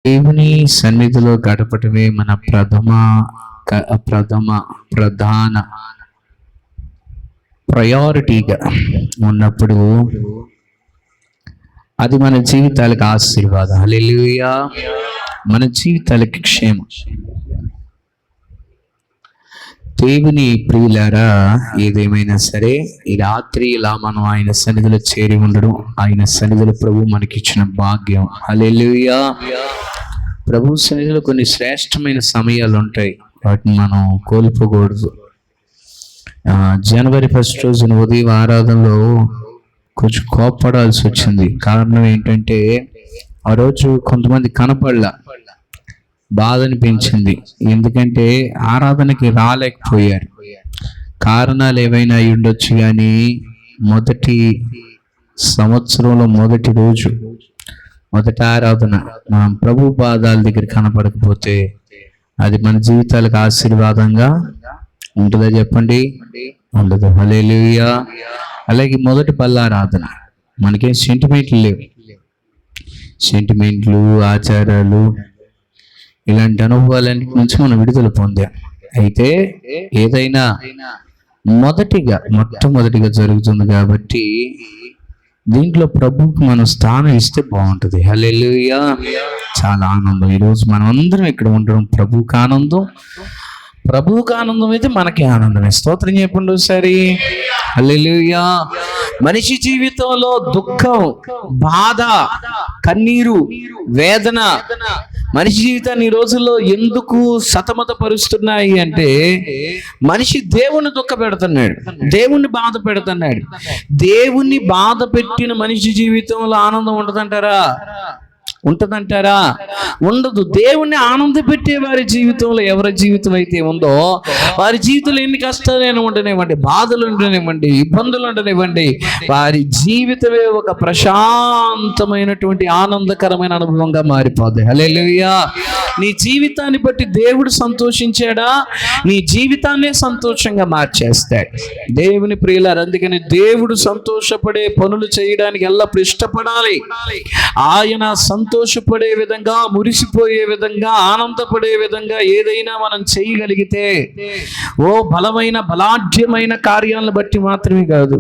దేవుని సన్నిధిలో గడపటమే మన ప్రధాన ప్రయారిటీగా ఉన్నప్పుడు అది మన జీవితాలకు ఆశీర్వాదం. హల్లెలూయా. మన జీవితాలకి క్షేమం. దేవుని ప్రియులారా, ఏదేమైనా సరే ఈ రాత్రి ఇలా మనం ఆయన సన్నిధిలో చేరి ఉండడం, ఆయన సన్నిధిలో ప్రభు మనకిచ్చిన భాగ్యం. హల్లెలూయా. ప్రభు సన్నిధిలో కొన్ని శ్రేష్టమైన సమయాలు ఉంటాయి, వాటిని మనం కోల్పోకూడదు. జనవరి 1 రోజున ఉదయం ఆరాధనలో కొంచెం కోప్పడాల్సి వచ్చింది. కారణం ఏంటంటే ఆ రోజు కొంతమంది కనపడలా, బాధ అనిపించింది. ఎందుకంటే ఆరాధనకి రాలేకపోయారు. కారణాలు ఏవైనా అయి ఉండొచ్చు, కానీ మొదటి సంవత్సరంలో మొదటి రోజు మొదటి ఆరాధన మనం ప్రభు పాదాల దగ్గర కనపడకపోతే అది మన జీవితాలకు ఆశీర్వాదంగా ఉంటుందా చెప్పండి? ఉండదు. హల్లెలూయా. అలాగే మొదటి బల్లారాధన మనకేం సెంటిమెంట్లు లేవు. సెంటిమెంట్లు, ఆచారాలు, ఇలాంటి అనుభవాలన్నిటి నుంచి మనం విడుదల పొందాం. అయితే ఏదైనా మొట్టమొదటిగా జరుగుతుంది కాబట్టి దీంట్లో ప్రభువుకి మనం స్థానం ఇస్తే బాగుంటుంది. హల్లెలూయా. చాలా ఆనందం ఈరోజు మనం అందరం ఇక్కడ ఉండడం ప్రభువుకి ఆనందం. ప్రభువుకి ఆనందం అయితే మనకి ఆనందమే. స్తోత్రం చెప్పండి ఒకసారి. హల్లెలూయా. మనిషి జీవితంలో దుఃఖం, బాధ, కన్నీరు, వేదన మనిషి జీవితాన్ని ఈ రోజుల్లో ఎందుకు సతమతపరుస్తున్నాయి అంటే మనిషి దేవుని దుఃఖ పెడుతున్నాడు, దేవుణ్ణి బాధ పెడుతున్నాడు. దేవుణ్ణి బాధ పెట్టిన మనిషి జీవితంలో ఆనందం ఉంటదంటారా? ఉండదు. దేవుణ్ణి ఆనంద పెట్టే వారి జీవితంలో ఎవరి జీవితం అయితే ఉందో వారి జీవితంలో ఎన్ని కష్టాలైనా ఉండనివ్వండి, బాధలు ఉండనివ్వండి, ఇబ్బందులు ఉండనివ్వండి, వారి జీవితమే ఒక ప్రశాంతమైనటువంటి ఆనందకరమైన అనుభవంగా మారిపోద్ది. హల్లెలూయా. నీ జీవితాన్ని బట్టి దేవుడు సంతోషించాడా? నీ జీవితాన్నే సంతోషంగా మార్చేస్తాడు. దేవుని ప్రియులారు, అందుకని దేవుడు సంతోషపడే పనులు చేయడానికి ఎల్లప్పుడూ ఇష్టపడాలి. ఆయన సంతోషపడే విధంగా, మురిసిపోయే విధంగా, ఆనందపడే విధంగా ఏదైనా మనం చేయగలిగితే బలమైన బలాఢ్యమైన కార్యాలను బట్టి మాత్రమే కాదు.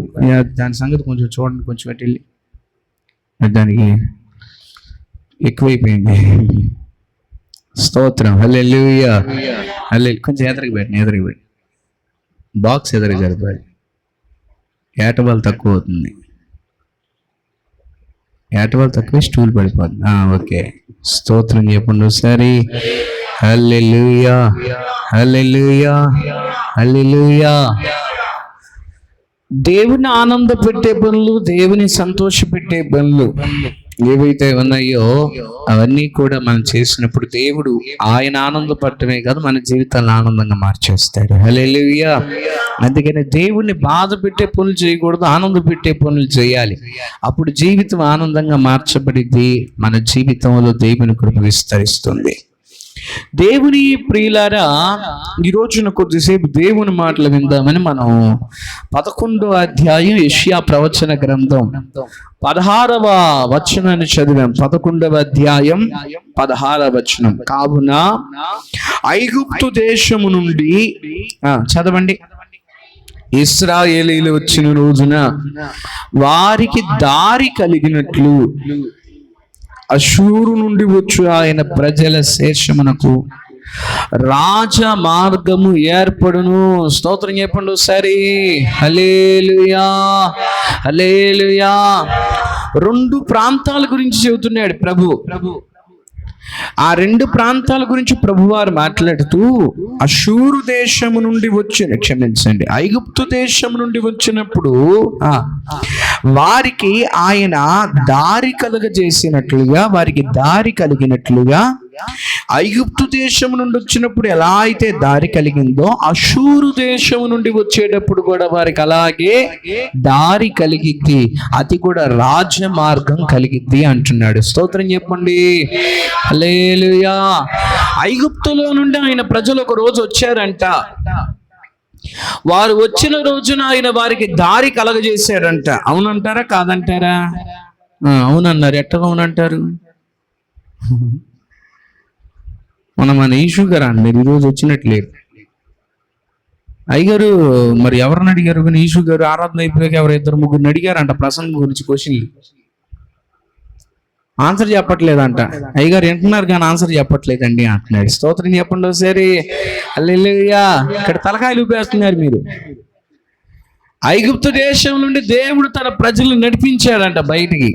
దాని సంగతి కొంచెం చూడండి, కొంచెం అటు వెళ్ళి, దానికి ఎక్కువైపోయింది. స్తోత్రం. హల్లెలూయా. కొంచెం ఎదరికి పెట్టి బాక్స్ ఎదరికి జరిపాలి. ఏటబాల్ తక్కువ అవుతుంది. ఏటబాల్ తక్కువ, స్టూల్ పడిపోతుంది. ఓకే. స్తోత్రం చెప్పండి ఒకసారి. హల్లెలూయా. హల్లెలూయా. హల్లెలూయా. దేవుని ఆనంద పెట్టే పనులు, దేవుని సంతోష పెట్టే పనులు ఏవైతే ఉన్నాయో అవన్నీ కూడా మనం చేసినప్పుడు దేవుడు ఆయన ఆనందపడటమే కాదు, మన జీవితాలను ఆనందంగా మార్చేస్తాడు. హల్లెలూయా. అందుకని దేవుణ్ణి బాధ పెట్టే పనులు చేయకూడదు, ఆనంద పెట్టే పనులు చేయాలి. అప్పుడు జీవితం ఆనందంగా మార్చబడిద్ది. మన జీవితంలో దేవుని కృప విస్తరిస్తుంది. దేవుని ప్రియులారా, ఈ రోజున కొద్దిసేపు దేవుని మాటలు విందామని మనం 11వ అధ్యాయం యెషయా ప్రవచన గ్రంథం 16వ వచనాన్ని చదివాం. 11వ అధ్యాయం 16వ వచనం. కావున ఐగుప్తు దేశము నుండి చదవండి. ఇశ్రాయేలీయులు వచ్చిన రోజున వారికి దారి కలిగినట్లు అషూరు నుండి వచ్చు ఆయన ప్రజల శేషమునకు రాజ మార్గము ఏర్పడును. స్తోత్రం చెప్పండి ఒకసారి. హల్లెలూయా. హల్లెలూయా. 2 ప్రాంతాల గురించి చెబుతున్నాడు ప్రభు. ఆ 2 ప్రాంతాల గురించి ప్రభువారు మాట్లాడుతూ అషూరు దేశము నుండి ఐగుప్తు దేశం నుండి వచ్చినప్పుడు వారికి ఆయన దారి కలగజేసినట్లుగా, వారికి దారి కలిగినట్లుగా ఐగుప్తు దేశం నుండి వచ్చినప్పుడు ఎలా అయితే దారి కలిగిందో అషూరు దేశం నుండి వచ్చేటప్పుడు కూడా వారికి అలాగే దారి కలిగిద్ది. అది కూడా రాజమార్గం కలిగిద్ది అంటున్నాడు. స్తోత్రం చెప్పండి. హల్లెలూయా. ఐగుప్తులో నుండి ఆయన ప్రజలు ఒక రోజు వచ్చారంట. వారు వచ్చిన రోజున ఆయన వారికి దారి కలగజేశాడంట. అవునంటారా కాదంటారా? అవునన్నారు. ఎట్టగా అవునంటారు? మన ఈషు గారు మీరు ఈరోజు వచ్చినట్లేరు. అయ్యగారు మరి ఎవరిని అడిగారు కానీ ఈషు గారు ఆరాధన అయిపోయాక ఎవరు 2-3 అడిగారంట ప్రసంగం గురించి క్వశ్చన్లు. ఆన్సర్ చెప్పట్లేదంట. అయ్యగారు వింటున్నారు కానీ ఆన్సర్ చెప్పట్లేదండి అంటున్నాడు. స్తోత్రం చెప్పండి ఒకసారి. హల్లెలూయా. ఇక్కడ తలకాయలు ఊపేస్తున్నారు మీరు. ఐగుప్తు దేశం నుండి దేవుడు తన ప్రజలను నడిపించాడంట బయటికి.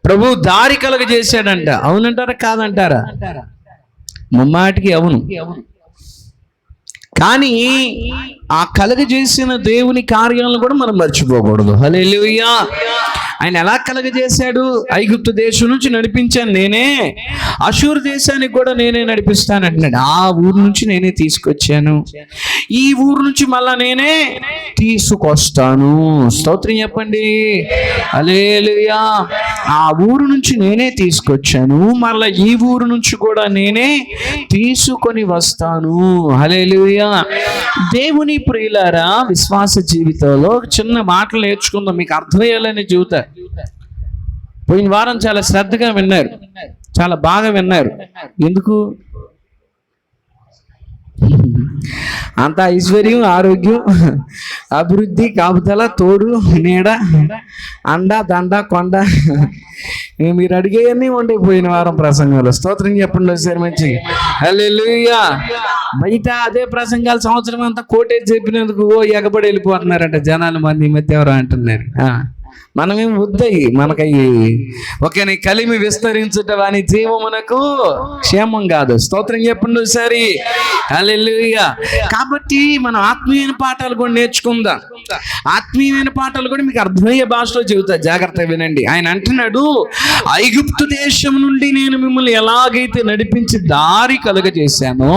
ప్రభు దారి కలగజేశాడంట. అవునంటారా కాదంటారా? ముమ్మాటికి అవును. కానీ ఆ కలగజేసిన దేవుని కార్యాలను కూడా మనం మర్చిపోకూడదు. హల్లెలూయా. ఆయన ఎలా కలగజేశాడు? ఐగుప్తు దేశం నుంచి నడిపించాను నేనే, అషూరు దేశానికి కూడా నేనే నడిపిస్తాను అంటున్నాడు. ఆ ఊరు నుంచి నేనే తీసుకొచ్చాను, ఈ ఊరు నుంచి మళ్ళా నేనే తీసుకొస్తాను. స్తోత్రం చెప్పండి. హల్లెలూయా. ఆ ఊరు నుంచి నేనే తీసుకొచ్చాను, మళ్ళా ఈ ఊరు నుంచి కూడా నేనే తీసుకొని వస్తాను. హల్లెలూయా. దేవుని ప్రియులారా, విశ్వాస జీవితంలో చిన్న మాటలు నేర్చుకుందాం, మీకు అర్థమయ్యాలని జీవితం. పోయిన వారం చాలా శ్రద్ధగా విన్నారు, చాలా బాగా విన్నారు. ఎందుకు? అంత ఐశ్వర్యం, ఆరోగ్యం, అభివృద్ధి, కాపుదల, తోడు, నీడ, అండ, దండ, కొండ, మీరు అడిగేయన్నీ ఉండే పోయిన వారం ప్రసంగాలు. స్తోత్రం చెప్పండి ఒకసారి మంచిగా. హల్లెలూయా. బయట అదే ప్రసంగాలు సంవత్సరం అంతా కోటేసి చెప్పినందుకు ఎగబడి వెళ్ళిపోతున్నారంట జనాలు. మంది మధ్య ఎవరు అంటున్నారు. మనమేం వద్దయి మనకయ్యి ఒకే కలిమి విస్తరించటం అని జీవమునకు క్షేమం కాదు. స్తోత్రం చెప్పండి ఒకసారి. హల్లెలూయా. కాబట్టి మనం ఆత్మీయమైన పాఠాలు కూడా నేర్చుకుందాం. ఆత్మీయమైన పాఠాలు కూడా మీకు అర్థమయ్యే భాషలో చెబుతా, జాగ్రత్తగా వినండి. ఆయన అంటున్నాడు, ఐగుప్తు దేశం నుండి నేను మిమ్మల్ని ఎలాగైతే నడిపించి దారి కలుగజేశానో,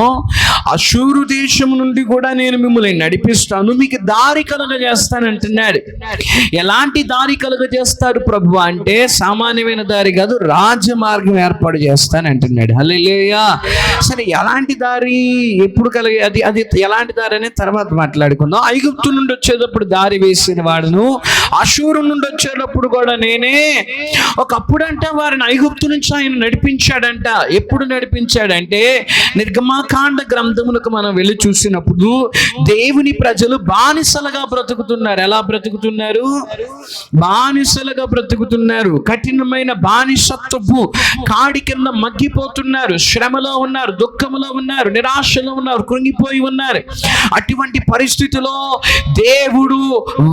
అషూరు దేశం నుండి కూడా నేను మిమ్మల్ని నడిపిస్తాను, మీకు దారి కలుగజేస్తాను అంటున్నాడు. ఎలాంటి దారి కలుగజేస్తాడు ప్రభు అంటే సామాన్యమైన దారి కాదు, రాజమార్గం ఏర్పాటు చేస్తాను అంటున్నాడు. హల్లెలూయా. సరే, ఎలాంటి దారి, ఎప్పుడు అది ఎలాంటి దారి అనే తర్వాత మాట్లాడుకుందాం. ఐగుప్తు నుండి వచ్చేటప్పుడు దారి వేసిన వాడును, అషూరు నుండి వచ్చేటప్పుడు కూడా నేనే. ఒకప్పుడంట వారిని ఐగుప్తు నుంచి ఆయన నడిపించాడంట. ఎప్పుడు నడిపించాడంటే నిర్గమాకాండ గ్రంథములకు మనం వెళ్ళి చూసినప్పుడు దేవుని ప్రజలు బానిసలుగా బ్రతుకుతున్నారు. ఎలా బ్రతుకుతున్నారు? బానిసలుగా బ్రతుకుతున్నారు. కఠినమైన బానిసత్వపు కాడి కింద మగ్గిపోతున్నారు. శ్రమలో ఉన్నారు, దుఃఖంలో ఉన్నారు, నిరాశలో ఉన్నారు, కృంగిపోయి ఉన్నారు. అటువంటి పరిస్థితిలో దేవుడు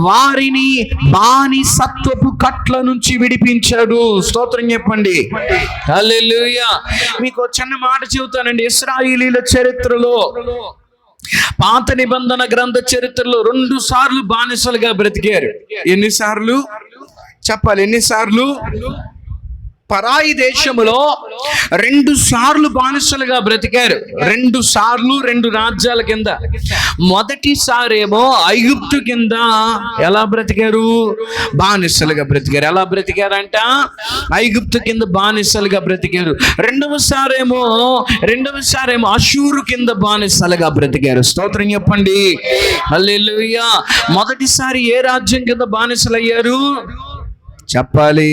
వారిని బానిసత్వపు కట్ల నుంచి విడిపించాడు. స్తోత్రం చెప్పండి. హల్లెలూయా. మీకు చిన్న మాట చెబుతానండి. ఇశ్రాయేలీయుల చరిత్రలో, పాత నిబంధన గ్రంథ చరిత్రలో 2 సార్లు బానిసలుగా బ్రతికారు. ఎన్నిసార్లు చెప్పాలి? ఎన్నిసార్లు? పరాయి దేశములో 2 సార్లు బానిసలుగా బ్రతికారు. 2 సార్లు 2 రాజ్యాల కింద. మొదటిసారేమో ఐగుప్తు కింద ఎలా బ్రతికారు? బానిసలుగా బ్రతికారు. ఎలా బ్రతికారంట? ఐగుప్తు కింద బానిసలుగా బ్రతికారు. రెండవసారేమో అషూరు కింద బానిసలుగా బ్రతికారు. స్తోత్రం చెప్పండి. హల్లెలూయా. మొదటిసారి ఏ రాజ్యం కింద బానిసలయ్యారు? చెప్పాలి.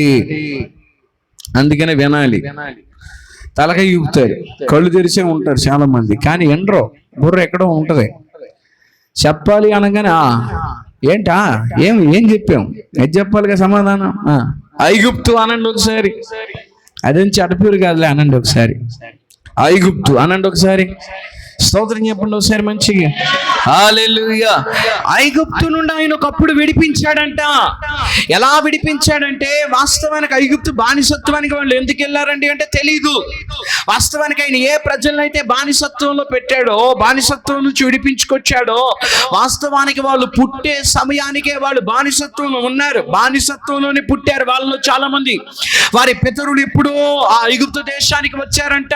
అందుకనే వినాలి. తలకాయ ఊపుతారు, కళ్ళు తెరిచే ఉంటారు చాలా మంది, కానీ ఎండ్రో బుర్ర ఎక్కడో ఉంటది. చెప్పాలి అనగానే ఏంటా ఏం చెప్పాం, అది చెప్పాలిగా సమాధానం. ఐగుప్తు అనండి ఒకసారి. అదేం చెడపూరు కాదులే, అనండి ఒకసారి. ఐగుప్తు అనండి ఒకసారి. స్తోత్రం చెప్పండి ఒకసారి మంచిగా. హల్లెలూయా. ఐగుప్తు నుండి ఆయన ఒకప్పుడు విడిపించాడంట. ఎలా విడిపించాడంటే, వాస్తవానికి ఐగుప్తు బానిసత్వానికి వాళ్ళు ఎందుకు వెళ్ళారండి అంటే తెలీదు. వాస్తవానికి ఆయన ఏ ప్రజలనైతే బానిసత్వంలో పెట్టాడో, బానిసత్వం నుంచి విడిపించుకొచ్చాడో, వాస్తవానికి వాళ్ళు పుట్టే సమయానికే వాళ్ళు బానిసత్వంలో ఉన్నారు. బానిసత్వంలోనే పుట్టారు వాళ్ళలో చాలా మంది. వారి పితరులు ఎప్పుడో ఆ ఐగుప్తు దేశానికి వచ్చారంట.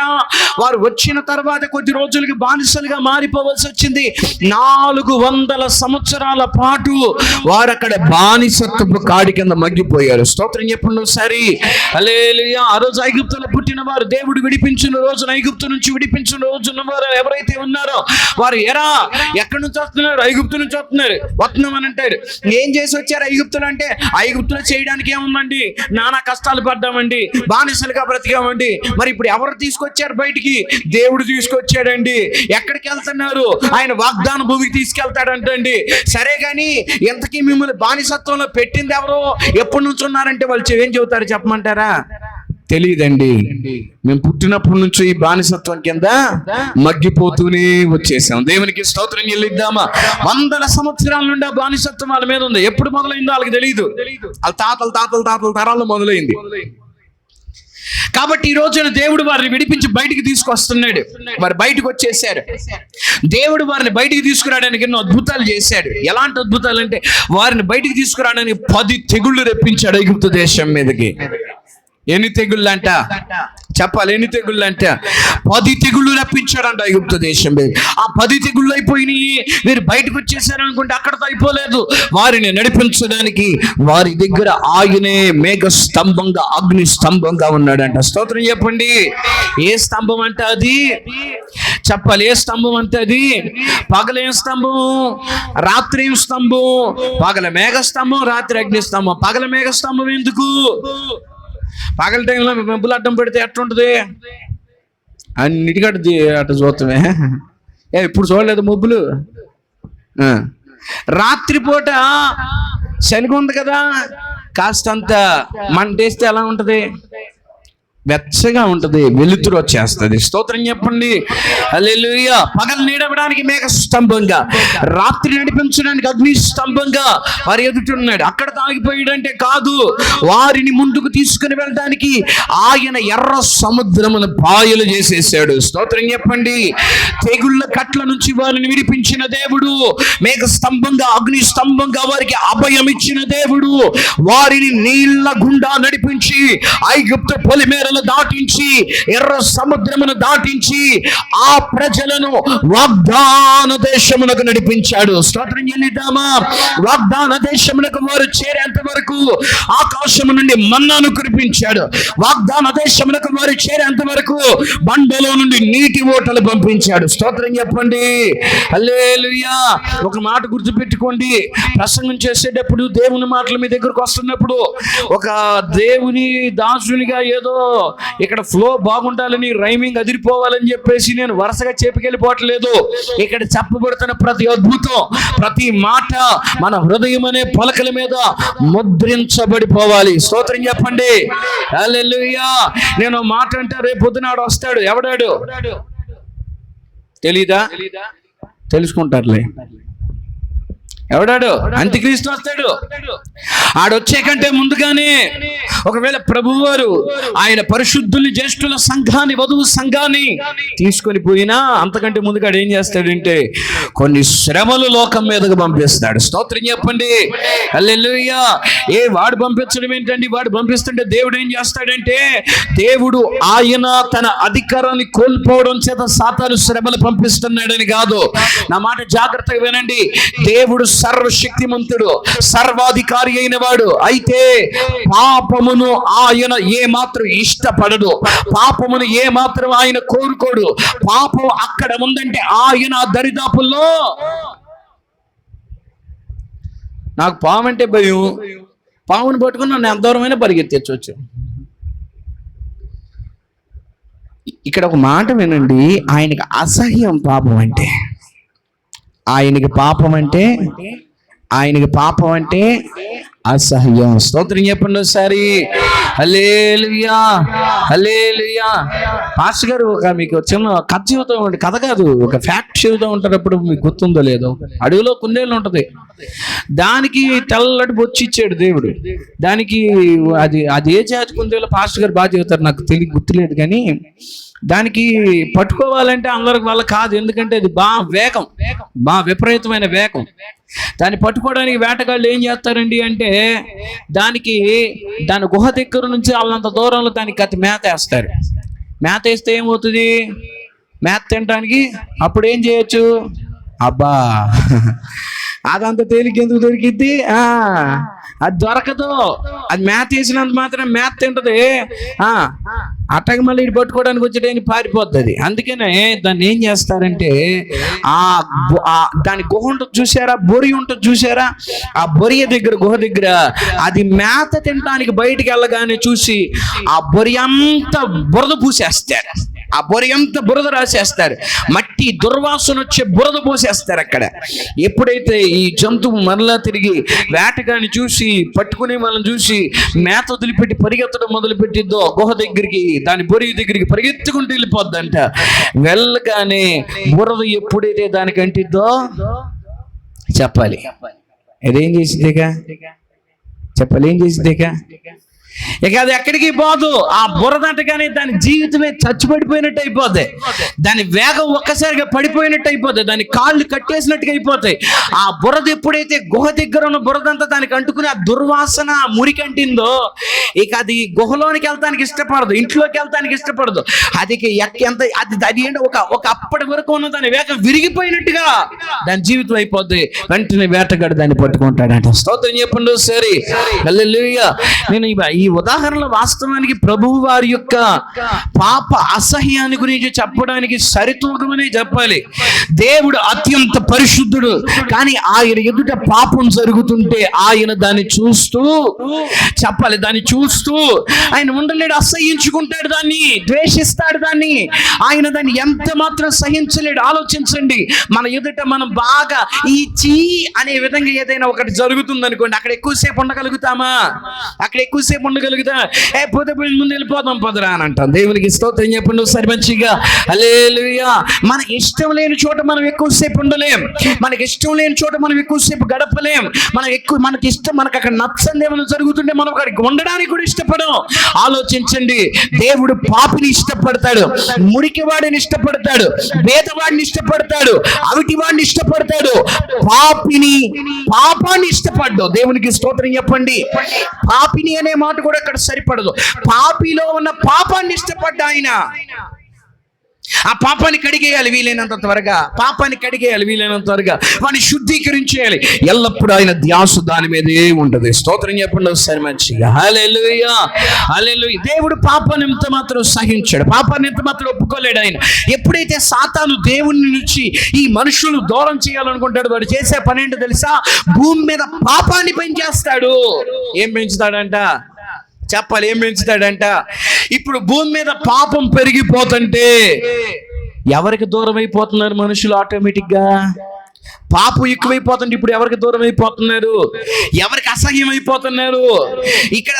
వారు వచ్చిన తర్వాత కొద్ది రోజులకి బానిసలుగా మారిపోవలసి వచ్చింది. 400 సంవత్సరాల పాటు వారు అక్కడ బానిసత్వపు కాడి కింద మగ్గిపోయారు. స్తోత్రం చెప్పండి ఒకసారి. హల్లెలూయా. ఆ రోజు ఐగుప్తులో పుట్టిన వారు, దేవుడు విడిపించిన రోజున, ఐగుప్తు నుంచి విడిపించిన రోజున వారు ఎవరైతే ఉన్నారో వారు ఎక్కడి నుంచి వస్తున్నారు? ఐగుప్తు నుంచి వస్తున్నాం అని అంటారు. ఏం చేసి వచ్చారు ఐగుప్తులు అంటే? ఐగుప్తులో చేయడానికి ఏముందండి, నానా కష్టాలు పడ్డామండి, బానిసలుగా బ్రతికామండి. మరి ఇప్పుడు ఎవరు తీసుకొచ్చారు బయటికి? దేవుడు తీసుకొచ్చాడండి. ఎక్కడికి వెళ్తున్నారు? ఆయన వాగ్దాన భూమికి తీసుకెళ్తాడంటండి. సరే కానీ ఎంతకీ మిమ్మల్ని బానిసత్వంలో పెట్టింది ఎవరు? ఎప్పటి నుంచి ఉన్నారంటే వాళ్ళు ఏం చెబుతారు చెప్పమంటారా? తెలియదండి, మేము పుట్టినప్పటి నుంచి ఈ బానిసత్వం కింద మగ్గిపోతూనే వచ్చేసాం. దేవునికి స్తోత్రం చెల్లిద్దామా? 100 సంవత్సరాల నుండి ఆ బానిసత్వం వాళ్ళ మీద ఉంది. ఎప్పుడు మొదలైందో వాళ్ళకి తెలియదు. వాళ్ళ తాతల తరాల్లో మొదలైంది. కాబట్టి ఈ రోజున దేవుడు వారిని విడిపించి బయటికి తీసుకొస్తున్నాడు. వారు బయటకు వచ్చేసారు. దేవుడు వారిని బయటికి తీసుకురావడానికి ఎన్నో అద్భుతాలు చేశాడు. ఎలాంటి అద్భుతాలు అంటే, వారిని బయటికి తీసుకురావడానికి 10 తెగుళ్ళు రప్పించాడు ఐగుప్తు దేశం మీదకి. ఎన్ని తెగుళ్ళు అంట చెప్పాలి? ఎన్ని తెగుళ్ళు అంట? 10 తెగుళ్ళు రప్పించాడంట ఐగుప్తు దేశం మీద. ఆ 10 తెగుళ్ళు అయిపోయినాయి. మీరు బయటకు వచ్చేసారనుకుంటే అక్కడతో అయిపోలేదు. వారిని నడిపించడానికి వారి దగ్గర ఆయనే మేఘ స్తంభంగా, అగ్ని స్తంభంగా ఉన్నాడంట. స్తోత్రం చెప్పండి. ఏ స్తంభం అంటే అది? చెప్పాలి. ఏ స్తంభం అంటే అది? పగలేం స్తంభం, రాత్రి ఏం స్తంభం? పగల మేఘ స్తంభం, రాత్రి అగ్ని స్తంభం. పగల మేఘ స్తంభం ఎందుకు? పగల టైంలో మబ్బులు అడ్డం పెడితే ఎట్లుంటుంది? అన్నిటికీ అటు చూస్తామే. ఇప్పుడు చూడలేదు మబ్బులు. రాత్రిపూట శనిగా ఉంది కదా, కాస్తంత మంటేస్తే ఎలా ఉంటుంది? వెచ్చగా ఉంటుంది, వెలుతురు వచ్చేస్తుంది. స్తోత్రం చెప్పండి. హల్లెలూయా. పగలు నీడవడానికి మేఘ స్తంభంగా, రాత్రి నడిపించడానికి అగ్ని స్తంభంగా వారి ఎదుటిన్నాడు. అక్కడ తాగిపోయాడంటే కాదు, వారిని ముందుకు తీసుకుని వెళ్ళడానికి ఆయన ఎర్ర సముద్రమును పాయలు చేసేసాడు. స్తోత్రం చెప్పండి. తెగుళ్ళ కట్ల నుంచి వారిని విడిపించిన దేవుడు, మేఘ స్తంభంగా, అగ్ని స్తంభంగా వారికి అభయం ఇచ్చిన దేవుడు, వారిని నీళ్ల గుండా నడిపించి ఐగుప్తు పొలిమేర దాటించి ఎర్ర సముద్రమును దాటించి ఆ ప్రజలను వాగ్దాన దేశమునకు నడిపించాడు. స్తోత్రం చెల్లిద్దామా? వాగ్దాన దేశమునకు వారు చేరేంత వరకు ఆకాశము నుండి మన్నాను కురిపించాడు. వాగ్దాన దేశమునకు వారు చేరేంత వరకు బండలో నుండి నీటి ఓటలు పంపించాడు. స్తోత్రం చెప్పండి. హల్లెలూయా. ఒక మాట గుర్తుపెట్టుకోండి, ప్రసంగం చేసేటప్పుడు దేవుని మాటలు మీ దగ్గరకు వస్తున్నప్పుడు ఒక దేవుని దాసునిగా ఏదో ఇక్కడ ఫ్లో బాగుండాలని, రైమింగ్ అదిరిపోవాలని చెప్పేసి నేను వరుసగా చెప్పుకెళ్ళిపోవట్లేదు. ఇక్కడ చెప్పబడుతున్న ప్రతి అద్భుతం, ప్రతి మాట మన హృదయం అనే పలకల మీద ముద్రించబడిపోవాలి. స్తోత్రం చెప్పండి. హల్లెలూయా. నేను మాట అంటే రేపు పొద్దునాడు వస్తాడు. ఎవడాడు తెలీదా? తెలుసుకుంటారులే. ఎవడాడు? అంత్యక్రీస్తు వస్తాడు. ఆడొచ్చే కంటే ముందుగానే ఒకవేళ ప్రభువారు ఆయన పరిశుద్ధుల్ని, జ్యేష్ఠుల సంఘాన్ని, వధువు సంఘాన్ని తీసుకొని పోయినా అంతకంటే ముందుగా ఏం చేస్తాడంటే కొన్ని శ్రమలు లోకం మీదకు పంపిస్తాడు. స్తోత్రం చెప్పండి. హల్లెలూయా. వాడు పంపించడం ఏంటండి? వాడు పంపిస్తుంటే దేవుడు ఏం చేస్తాడంటే, దేవుడు ఆయన తన అధికారాన్ని కోల్పోవడం చేత సాతాను శ్రమలు పంపిస్తున్నాడని కాదు. నా మాట జాగ్రత్తగా వినండి. దేవుడు సర్వశక్తిమంతుడు, సర్వాధికారి అయిన వాడు. అయితే పాపమును ఆయన ఏమాత్రం ఇష్టపడడు, పాపమును ఏమాత్రం ఆయన కోరుకోడు. పాపం అక్కడ ఉందంటే ఆయన దరిదాపుల్లో. నాకు పాము అంటే భయం. పామును పట్టుకుని నన్ను ఎంత దూరమైనా పరిగెత్తచ్చు. ఇక్కడ ఒక మాట వినండి. ఆయనకి అసహ్యం పాపం అంటే. ఆయనకి పాపం అంటే అసహ్యం. స్తోత్రం చెప్పండి ఒకసారి. హల్లెలూయా. హల్లెలూయా. పాస్టర్ గారు మీకు చిన్న కథ చెబుతూ ఉంటుంది. కథ కాదు, ఒక ఫ్యాక్ట్ చెబుతూ ఉంటారు. అప్పుడు మీకు గుర్తుందో లేదో, అడవిలో కుందేళ్ళు ఉంటుంది. దానికి తెల్లటి బొచ్చి ఇచ్చాడు దేవుడు. దానికి అది ఏ జాతి కుందేలో పాస్టర్ గారు బాగా చెబుతారు, నాకు గుర్తులేదు. కానీ దానికి పట్టుకోవాలంటే అందరికి వల్ల కాదు. ఎందుకంటే అది బాగా విపరీతమైన వేగం. దాన్ని పట్టుకోవడానికి వేటగాళ్ళు ఏం చేస్తారండి అంటే, దాని గుహ దగ్గర నుంచి వాళ్ళంత దూరంలో దానికి అతి మేత వేస్తారు. మేత వేస్తే ఏమవుతుంది? మేత తినడానికి అప్పుడు ఏం చేయొచ్చు? అబ్బా అదంత తేలిక ఎందుకు దొరికిద్ది? అది దొరకదు. అది మేత వేసినంత మాత్రం మేత తింటది. అట్టగా మళ్ళీ ఇటు పట్టుకోవడానికి వచ్చేటని పారిపోతుంది. అందుకనే దాన్ని ఏం చేస్తారంటే దాని గుహ ఉంటుంది చూసారా, బొరి ఉంటుంది చూసారా, ఆ బొరియ దగ్గర గుహ దగ్గర అది మేత తినడానికి బయటికి వెళ్ళగానే చూసి ఆ బొరి అంతా బురద పూసేస్తారు. ఆ బొరి అంతా బురద రాసేస్తారు. మట్టి దుర్వాసన వచ్చే బురద పోసేస్తారు అక్కడ. ఎప్పుడైతే ఈ జంతువు మరలా తిరిగి వేటగాని చూసి పట్టుకునే వాళ్ళని చూసి మేత వదిలిపెట్టి పరిగెత్తడం మొదలుపెట్టిద్దో గుహ దగ్గరికి, దాని బొరి దగ్గరికి పరిగెత్తుకుంటూ వెళ్ళిపోద్దంట. వెళ్ళగానే బురద ఎప్పుడైతే దానికి అంటిద్దో చెప్పాలి, అదేం చేసిద్దేగా చెప్పాలి, ఏం చేసిద్దేగా ఇక అది ఎక్కడికి పోదు. ఆ బురదంటగానే దాని జీవితమే చచ్చిపడిపోయినట్టు అయిపోద్ది. దాని వేగం ఒక్కసారిగా పడిపోయినట్టు అయిపోద్ది. దాని కాళ్ళు కట్టేసినట్టుగా అయిపోతాయి. ఆ బురద ఎప్పుడైతే గుహ దగ్గర ఉన్న బురదంతా దానికి అంటుకుని ఆ దుర్వాసన మురికంటిందో ఇక అది గుహలోనికి వెళ్తానికి ఇష్టపడదు, ఇంట్లోకి వెళ్తానికి ఇష్టపడదు. అది ఏంటో ఒక అప్పటి వరకు ఉన్న దాని వేగం విరిగిపోయినట్టుగా దాని జీవితం అయిపోద్ది. వెంటనే వేటగాడు దాన్ని పట్టుకుంటాడంట. స్తోత్రం చెప్పండి సరే. హల్లెలూయా. నేను ఈ ఉదాహరణలో వాస్తవానికి ప్రభువు వారి యొక్క పాప అసహ్యాన్ని గురించి చెప్పడానికి సరితూగమనే చెప్పాలి. దేవుడు అత్యంత పరిశుద్ధుడు, కానీ ఆయన ఎదుట పాపం జరుగుతుంటే ఆయన దాన్ని చూస్తూ చెప్పాలి, దాన్ని చూస్తూ ఆయన ఉండలేడు, అసహ్యించుకుంటాడు, దాన్ని ద్వేషిస్తాడు. ఆయన దాన్ని ఎంత మాత్రం సహించలేడు. ఆలోచించండి, మన ఎదుట మనం బాగా ఈ చీ అనే విధంగా ఏదైనా ఒకటి జరుగుతుంది అనుకోండి, అక్కడ ఎక్కువసేపు ఉండగలుగుతామా? అక్కడ ఎక్కువసేపు ఉండగలుగుతా? పోతే ముందు వెళ్ళిపోదాం పదరా అని అంటాం. దేవునికి స్తోత్రం చెప్పండి ఒకసారి మంచిగా. హల్లెలూయా. మనకి ఇష్టం లేని చోట మనం ఎక్కువసేపు ఉండలేం. మనకి ఇష్టం లేని చోట మనం ఎక్కువసేపు గడపలేం. మనకి అక్కడ నచ్చంది ఏమైనా జరుగుతుంటే మనం అక్కడికి ఉండడానికి కూడా ఇష్టపడం. ఆలోచించండి, దేవుడు పాపిని ఇష్టపడతాడు, మురికివాడిని ఇష్టపడతాడు, పేదవాడిని ఇష్టపడతాడు, అవిటివాడిని ఇష్టపడతాడు, పాపాన్ని ఇష్టపడ్డావు. దేవునికి స్తోత్రం చెప్పండి. పాపిని అనే మాట కూడా అక్కడ సరిపడదు. పాపిలో ఉన్న పాపాన్ని ఇష్టపడ్డా ఆయన. ఆ పాపాన్ని కడిగేయాలి వీలైనంత త్వరగా, వాడిని శుద్ధీకరించేయాలి. ఎల్లప్పుడూ ఆయన ధ్యాస దాని మీదే ఉంటుంది. స్తోత్రం చెప్పండి ఒకసారి మంచిగా. హల్లెలూయా, హల్లెలూయా. దేవుడు పాపాన్ని ఎంత మాత్రం సహించాడు, పాపాన్ని ఎంత మాత్రం ఒప్పుకోలేడు ఆయన. ఎప్పుడైతే సాతాను దేవుని నుంచి ఈ మనుషులు దూరం చేయాలనుకుంటాడు, వాడు చేసే పని ఏంటో తెలుసా? భూమి మీద పాపాన్ని పెంచేస్తాడు. ఏం పెంచుతాడంట చెప్పాలి, ఏం పెంచుతాడంట? ఇప్పుడు భూమి మీద పాపం పెరిగిపోతుంటే ఎవరికి దూరం అయిపోతున్నారు మనుషులు? ఆటోమేటిక్గా పాపం ఎక్కువైపోతుంది. ఇప్పుడు ఎవరికి దూరం అయిపోతున్నారు? ఎవరికి అసహ్యం అయిపోతున్నారు? ఇక్కడ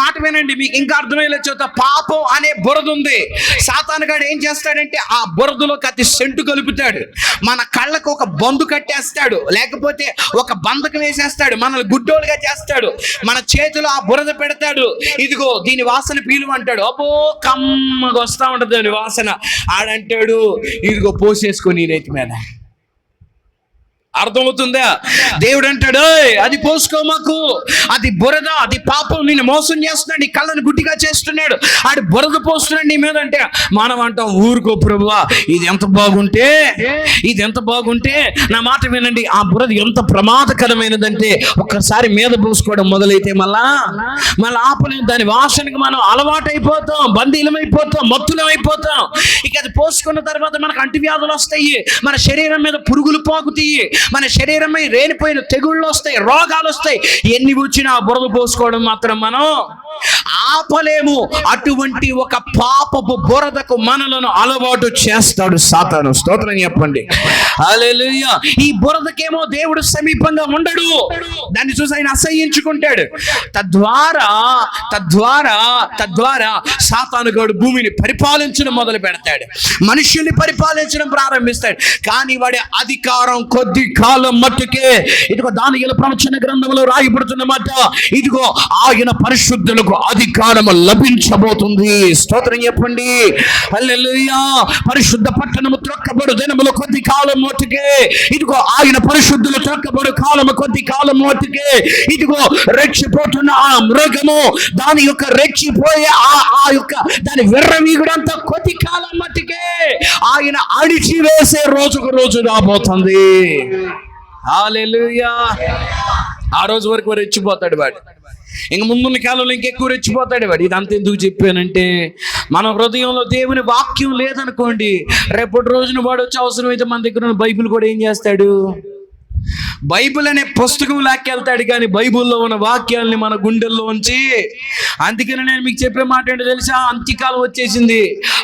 మాట వినండి, మీకు ఇంకా అర్థమయ్యేలా చెప్తా. పాపం అనే బురద ఉంది. సాతాను గాడు ఏం చేస్తాడంటే ఆ బురదలోకి అతి సెంటు కలుపుతాడు. మన కళ్ళకు ఒక బందు కట్టేస్తాడు, లేకపోతే ఒక బంధకం వేసేస్తాడు, మనల్ని గుడ్డోలుగా చేస్తాడు. మన చేతిలో ఆ బురద పెడతాడు. ఇదిగో దీని వాసన పీలు అంటాడు. అబ్బో కమ్మగా వస్తా ఉంటది దాని వాసన. ఆడంటాడు ఇదిగో పోసేసుకొని రేతి మీద. అర్థమవుతుందా? దేవుడు అంటాడు అది పోసుకోమాకు, అది బురద, అది పాపం, నిన్ను మోసం చేస్తున్నాడు, నీ కళ్ళను గుడ్డిగా చేస్తున్నాడు, ఆడు బురద పోస్తున్నాడు నీ మీద అంటే మనం అంటాం ఊరుకో ప్రభువా, ఇది ఎంత బాగుంటే నా మాట వినండి. ఆ బురద ఎంత ప్రమాదకరమైనదంటే ఒక్కసారి మీద పోసుకోవడం మొదలైతే మళ్ళా ఆపలేం. దాని వాసనకి మనం అలవాటైపోతాం, బందీలమైపోతాం, మత్తులమైపోతాం. ఇక అది పోసుకున్న తర్వాత మనకు అంటువ్యాధులు వస్తాయి, మన శరీరం మీద పురుగులు పాకుతాయి, మన శరీరమై రేనిపోయిన తెగుళ్ళు వస్తాయి, రోగాలు వస్తాయి. ఎన్ని వచ్చినా బురద పోసుకోవడం మాత్రం మనం ఆపలేము. అటువంటి ఒక పాపపు బురదకు మనలను అలవాటు చేస్తాడు సాతాను. స్తోత్రం చెప్పండి. హల్లెలూయా. ఈ బురదకేమో దేవుడు సమీపంగా ఉండడు, దాన్ని చూసి ఆయన అసహ్యించుకుంటాడు. తద్వారా సాతానుగాడు భూమిని పరిపాలించడం మొదలు పెడతాడు, మనుషుల్ని పరిపాలించడం ప్రారంభిస్తాడు. కానీ వాడి అధికారం కొద్ది కాలం మట్టుకే. ఇదిగో దానియేలు ప్రవచన గ్రంథంలో రాయబడుతున్న మాట, ఇదిగో ఆయన పరిశుద్ధుల రాజులకు అధికారం లభించబోతుంది. స్తోత్రం చెప్పండి. హల్లెలూయా. పరిశుద్ధ పట్టణము త్రొక్కబడు దినములు కొద్ది కాలం మట్టుకే, ఇదిగో ఆయన పరిశుద్ధులు త్రొక్కబడు కాలము కొద్ది కాలం మట్టుకే, ఇదిగో రెచ్చిపోతున్న ఆ మృగము దాని యొక్క రెచ్చిపోయే ఆ యొక్క దాని విర్రవీగుడంతా కొద్ది కాలం మట్టుకే ఆయన అణిచివేసే రోజుకు రోజు రాబోతుంది. హల్లెలూయా. ఆ రోజు వరకు రెచ్చిపోతాడు వాడు. ఇంక ముందున్న కాలంలో ఇంకెక్కువ రెచ్చిపోతాడు వాడు. ఇదంతా ఎందుకు చెప్పానంటే, మన హృదయంలో దేవుని వాక్యం లేదనుకోండి, రేపటి రోజున వాడు వచ్చి అవసరమైతే మన దగ్గర ఉన్న బైబిల్ కూడా ఏం చేస్తాడు, బైబిల్ అనే పుస్తకం లాక్కెళ్తాడు, కానీ బైబిల్లో ఉన్న వాక్యాలని మన గుండెల్లో ఉంచి. అందుకని నేను మీకు చెప్పే మాట ఏంటో తెలుసా, అంత్యకాలం వచ్చేసింది,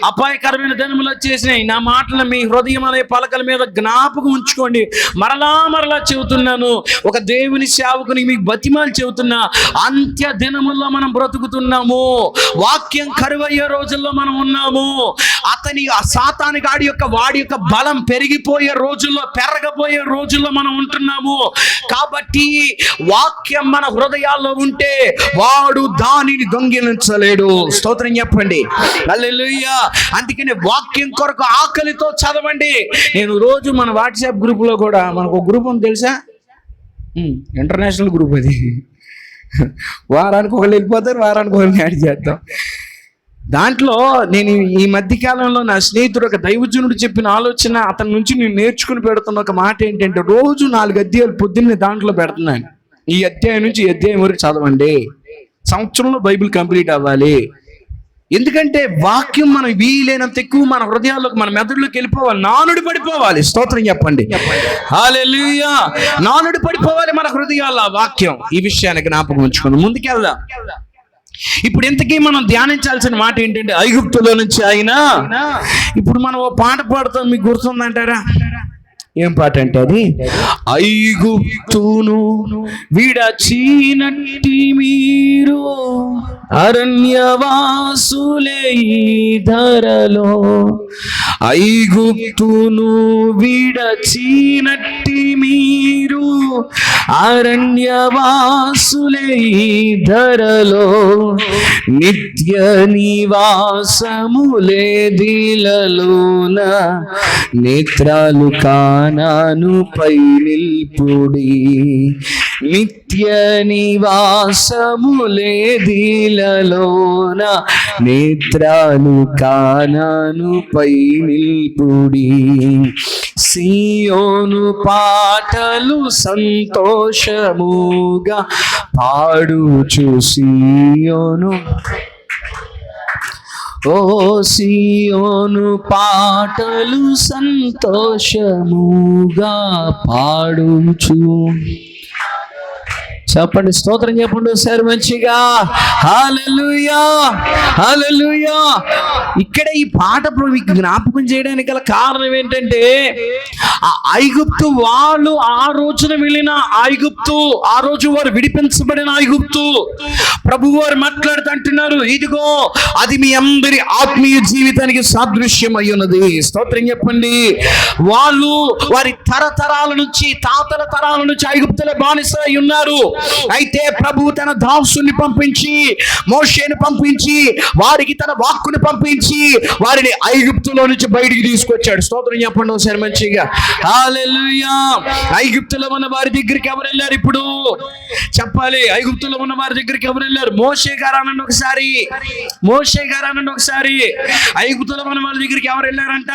అపాయకరమైన దినములు వచ్చేసినాయి. నా మాటలు మీ హృదయం అనే పలకల మీద జ్ఞాపకం ఉంచుకోండి. మరలా చెబుతున్నాను, ఒక దేవుని సేవకుని మీకు బతిమాలు చెబుతున్నా, అంత్య దినముల్లో మనం బ్రతుకుతున్నాము. వాక్యం కరువయ్యే రోజుల్లో మనం ఉన్నాము. అతని సాతాను గాడి యొక్క వాడి యొక్క బలం పెరిగిపోయే రోజుల్లో, పెరగబోయే రోజుల్లో మనం ఉంటున్నాము. కాబట్టి వాక్యం మన హృదయాల్లో ఉంటే వాడు దానిని దొంగిలించలేడు. స్తోత్రం చెప్పండి. హల్లెలూయా. అందుకని వాక్యం కొరకు ఆకలితో చదవండి. నేను రోజు మన వాట్సాప్ గ్రూపులో కూడా, మనకు ఒక గ్రూప్ ఉంది తెలుసా, ఇంటర్నేషనల్ గ్రూప్. అది వారానికి ఒకళ్ళు వెళ్ళిపోతారు, వారానికి ఒకరిని యాడ్ చేద్దాం. దాంట్లో నేను ఈ మధ్యకాలంలో నా స్నేహితుడు ఒక దైవజనుడు చెప్పిన ఆలోచన, అతని నుంచి నేను నేర్చుకుని పెడుతున్న ఒక మాట ఏంటంటే, రోజు 4 అధ్యాయాలు పొద్దున్నే దాంట్లో పెడుతున్నాను. ఈ అధ్యాయం నుంచి ఈ అధ్యాయం వరకు చదవండి, సంవత్సరంలో బైబిల్ కంప్లీట్ అవ్వాలి. ఎందుకంటే వాక్యం మనం వీలైనంత ఎక్కువ మన హృదయాల్లోకి, మన మెదడులోకి వెళ్ళిపోవాలి, నానుడి పడిపోవాలి. స్తోత్రం చెప్పండి. హల్లెలూయా. నానుడి పడిపోవాలి మన హృదయాల్లో వాక్యం. ఈ విషయాన్ని జ్ఞాపకం ఉంచుకుందాం, ముందుకెళ్దాం. ఇప్పుడు ఇంతకీ మనం ధ్యానించాల్సిన మాట ఏంటంటే, ఐగుప్తులో నుంచి ఆయన. ఇప్పుడు మనం ఓ పాట పాడుతాం, మీకు గుర్తుందంటారా? ఏం పాట అంటే అది, ఐగుప్తును విడచినట్టి మీరు అరణ్యవాసులే ధరలో, ఐగుప్తును విడచినట్టి మీరు అరణ్యవాసులే ధరలో, నిత్య నివాసములే దిలలోన, నేత్రాలు కానాను పై నిల్పుడి, నిత్య నివాసములే దిలలోన, నేత్రాలు కానాను పై నిల్పుడి, సియోను పాటలు సంతోషముగా పాడుచు సియోను, ఓ సియోను పాటలు సంతోషముగా పాడుచు. చెప్పండి, స్తోత్రం చెప్పండి ఒకసారి మంచిగా. హల్లెలూయా, హల్లెలూయా. ఇక్కడ ఈ పాట మీకు జ్ఞాపకం చేయడానికి గల కారణం ఏంటంటే, ఆ ఐగుప్తు వాళ్ళు ఆ రోజున వెళ్ళిన ఐగుప్తు, ఆ రోజు వారు విడిపించబడిన ఐగుప్తు, ప్రభు వారు మాట్లాడుతుంటున్నారు, ఇదిగో అది మీ అందరి ఆత్మీయ జీవితానికి సాదృశ్యం అయి ఉన్నది. స్తోత్రం చెప్పండి. వాళ్ళు వారి తరతరాల నుంచి, తాతల తరాల నుంచి ఐగుప్తుల బానిస అయి ఉన్నారు. అయితే ప్రభు తన దాసుని పంపించి, మోషేను పంపించి, వారికి తన వాక్కుని పంపించి వారిని ఐగుప్తులో నుంచి బయటికి తీసుకొచ్చాడు. స్తోత్రం చెప్పండి ఒకసారి మంచిగా. హల్లెలూయా. ఐగుప్తులో ఉన్న వారి దగ్గరికి ఎవరు వెళ్ళారు? ఇప్పుడు చెప్పాలి. ఐగుప్తులో ఉన్న వారి దగ్గరికి ఎవరు వెళ్ళారు? మోషే గారు అనండి ఒకసారి, మోషే గారు అనండి ఒకసారి. ఐగుప్తులో ఉన్న వారి దగ్గరికి ఎవరు వెళ్ళారంట?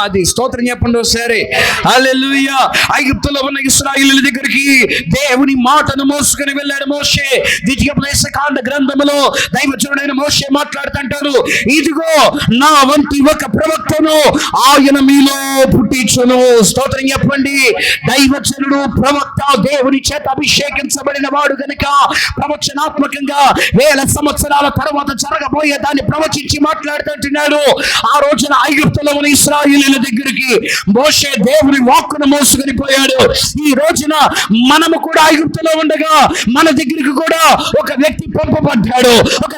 అది స్తోత్రం చెప్పండి ఒకసారి. హల్లెలూయా. ఐగుప్తులో ఉన్న ఇశ్రాయేలీయుల దగ్గరికి దేవుని మాటను మోసుకొని వెళ్ళాడు మోషే. ద్వితీయోపదేశకాండ గ్రంథములో దైవజనుడైన మోషే మాట్లాడుతుంటారు, ఇదిగో నా వంటి ఒక ప్రవక్తను ఆయన మీలో పుట్టించును. స్తోత్రం చెప్పండి. దైవజనుడు, ప్రవక్త, దేవుని చేత అభిషేకించబడిన వాడు గనుక ప్రవచనాత్మకంగా 1000 సంవత్సరాల తర్వాత జరగబోయే దాన్ని ప్రవచించి మాట్లాడుతుంటున్నాడు. ఆ రోజున ఐగుప్తులో ఉన్న ఇశ్రాయేలీయుల దగ్గరికి మోషే దేవుని వాక్కును మోసుకొని పోయాడు. ఈ రోజున మనము కూడా ఐగుప్తులో ఉండగా మన దగ్గరికి కూడా ఒక వ్యక్తి పంపబడ్డాడు, ఒక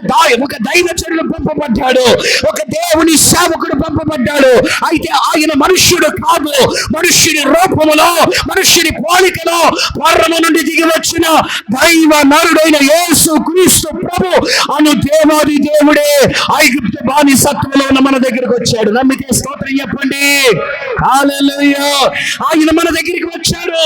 దైవచరుడు పంపబడ్డాడు, ఒక దేవుని సేవకుడు పంపబడ్డాడు. అయితే ఆయన మనుష్యుడు కాదు, మనుష్యుడి రూపములో, మనుష్యుడి పోలికలో పరమ నుండి దిగి వచ్చిన దైవ నరుడైన యేసు క్రీస్తు ప్రభు అను దేవాది దేవుడే ఐగుప్తు బానిసత్వంలో ఉన్న మన దగ్గరికి వచ్చాడు. నమ్మితే స్తోత్రం చెప్పండి. హల్లెలూయా. ఆయన మన దగ్గరికి వచ్చాడు,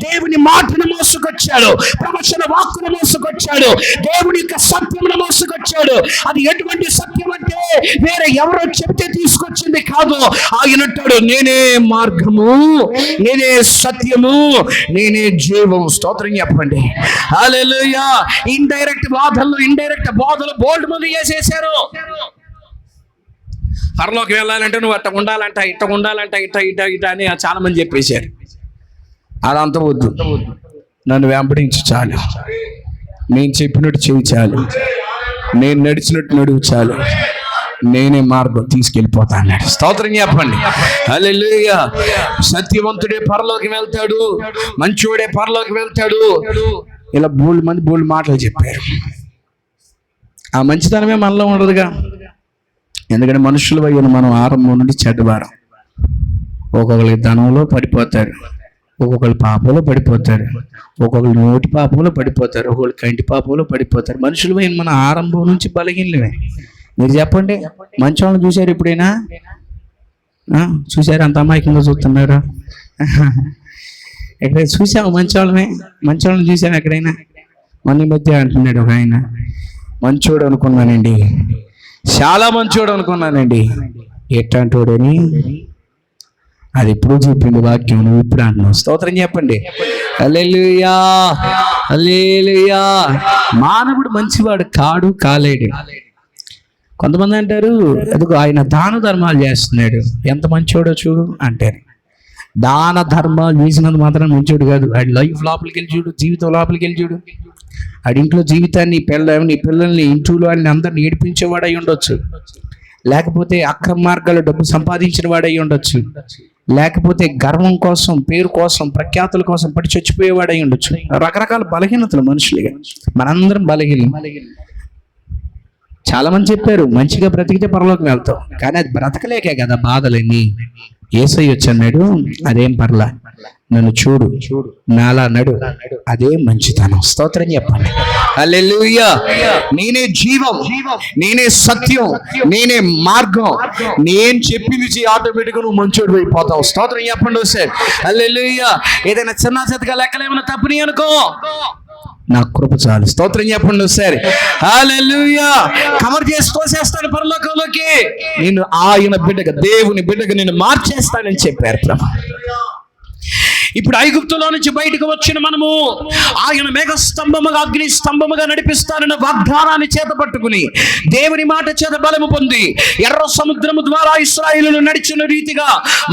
దేవుని మాటను మోసుకొచ్చాడు, ప్రవచన వాక్కును మోసుకొచ్చాడు, దేవుని యొక్క సత్యమును మోసుకొచ్చాడు. అది ఎటువంటి సత్యం అంటే వేరే ఎవరో చెబితే తీసుకొచ్చింది కాదు. ఆయన అంటాడు, నేనే మార్గము, నేనే సత్యము, నేనే జీవం. స్తోత్రం చెప్పండి. హల్లెలూయా. ఇండైరెక్ట్ బోధలు బోల్డ్ మంది చేసేశారు. పరలోకి వెళ్ళాలంటే నువ్వు అట్ట ఉండాలంట, ఇట్ట ఉండాలంట, ఇట్ట అని చాలా మంది చెప్పేశారు. అదంతా వద్దు, నన్ను వెంబడించి చాలు, నేను చెప్పినట్టు చెవి చాలు, నేను నడిచినట్టు నడువు చాలు, నేనే మార్గం, తీసుకెళ్ళిపోతా అన్నాడు. స్తోత్రం చెప్పండి. హల్లెలూయా. సత్యవంతుడే పరలోకి వెళ్తాడు, మంచోడే పరలోకి వెళ్తాడు. ఇలా బోల్డ్ మాటలు చెప్పారు. ఆ మంచితనమే మనలో ఉండదుగా. ఎందుకంటే మనుషులు అయ్యాను మనం ఆరంభం నుండి చెడ్డవారం. ఒక్కొక్కరికి ధనంలో పడిపోతారు, ఒక్కొక్కరు పాపంలో పడిపోతారు, ఒక్కొక్కరు నోటి పాపంలో పడిపోతారు, ఒక్కొక్కరు కంటి పాపంలో పడిపోతారు. మనుషులు అయిన మన ఆరంభం నుంచి బలహీనమే. మీరు చెప్పండి, మంచి వాళ్ళని చూశారు ఎప్పుడైనా? చూశారు? అంత అమాయకంగా చూస్తున్నారు. ఎక్కడైనా చూసాము మంచి వాళ్ళని చూసాము ఎక్కడైనా? మన మధ్య అంటున్నాడు ఒక ఆయన, మంచోడు అనుకున్నానండి, చాలా మంచోడు అనుకున్నానండి. ఎట్లాంటోడని అది ఇప్పుడు చెప్పింది వాక్యం, నువ్వు ఇప్పుడు అన్నావు. స్తోత్రం చెప్పండి. హల్లెలూయా, హల్లెలూయా. మానవుడు మంచివాడు కాలేడు. కొంతమంది అంటారు, అదిగో ఆయన దాన ధర్మాలు చేస్తున్నాడు, ఎంత మంచోడో చూడు అంటారు. దాన ధర్మాలు చేసినందుకు మాత్రం మంచోడు కాదు. ఆడి లైఫ్ లోపలికి వెళ్ళి చూడు, జీవితం లోపలికి వెళ్ళి చూడు. ఆడింట్లో జీవితాన్ని, నీ పిల్లల్ని, ఇంట్లో వాళ్ళని అందరిని ఏడిపించేవాడై ఉండొచ్చు, లేకపోతే అక్రమ మార్గాలు డబ్బు సంపాదించిన వాడై ఉండొచ్చు, లేకపోతే గర్వం కోసం, పేరు కోసం, ప్రఖ్యాతుల కోసం పడి చచ్చిపోయేవాడై ఉండొచ్చు. రకరకాల బలహీనతలు మనుషులుగా. మనందరం బలహీనం. చాలా మంది చెప్పారు మంచిగా బ్రతికితే పరలోకి వెళ్తాం, కానీ అది బ్రతకలేకే కదా బాధలన్నీ. యేసయ్య వచ్చన్నాడు, అదేం పర్లా, నన్ను చూడు, నాలా నడు, అదే మంచితనం. స్తోత్రం చెప్పండి. హల్లెలూయా. నేనే జీవం, నేనే సత్యం, నేనే మార్గం. నేను చెప్పింది ఆటోమేటిక్గా నువ్వు మంచోడు అయిపోతావు. స్తోత్రం చెప్పండి ఒకసారి. హల్లెలూయా. ఏదైనా చిన్న చితక లెక్కలేమన్నా తప్పని అనుకో, నా కృప చాలు. స్తోత్రం చెప్పండి ఒకసారి. హల్లెలూయా. కవర్ చేసి తోసేస్తాను పరలోకంలోకి. నేను ఆయన బిడ్డగా, దేవుని బిడ్డగా నేను మార్చేస్తానని చెప్పారు ప్రభు. ఇప్పుడు ఐగుప్తులో నుంచి బయటకు వచ్చిన మనము ఆయన మేఘ స్తంభముగా, అగ్ని స్తంభముగా నడిపిస్తానన్న వాగ్దానాన్ని చేత పట్టుకుని, దేవుని మాట చేత బలము పొంది, ఎర్ర సముద్రము ద్వారా ఇశ్రాయేలును నడిచిన రీతిగా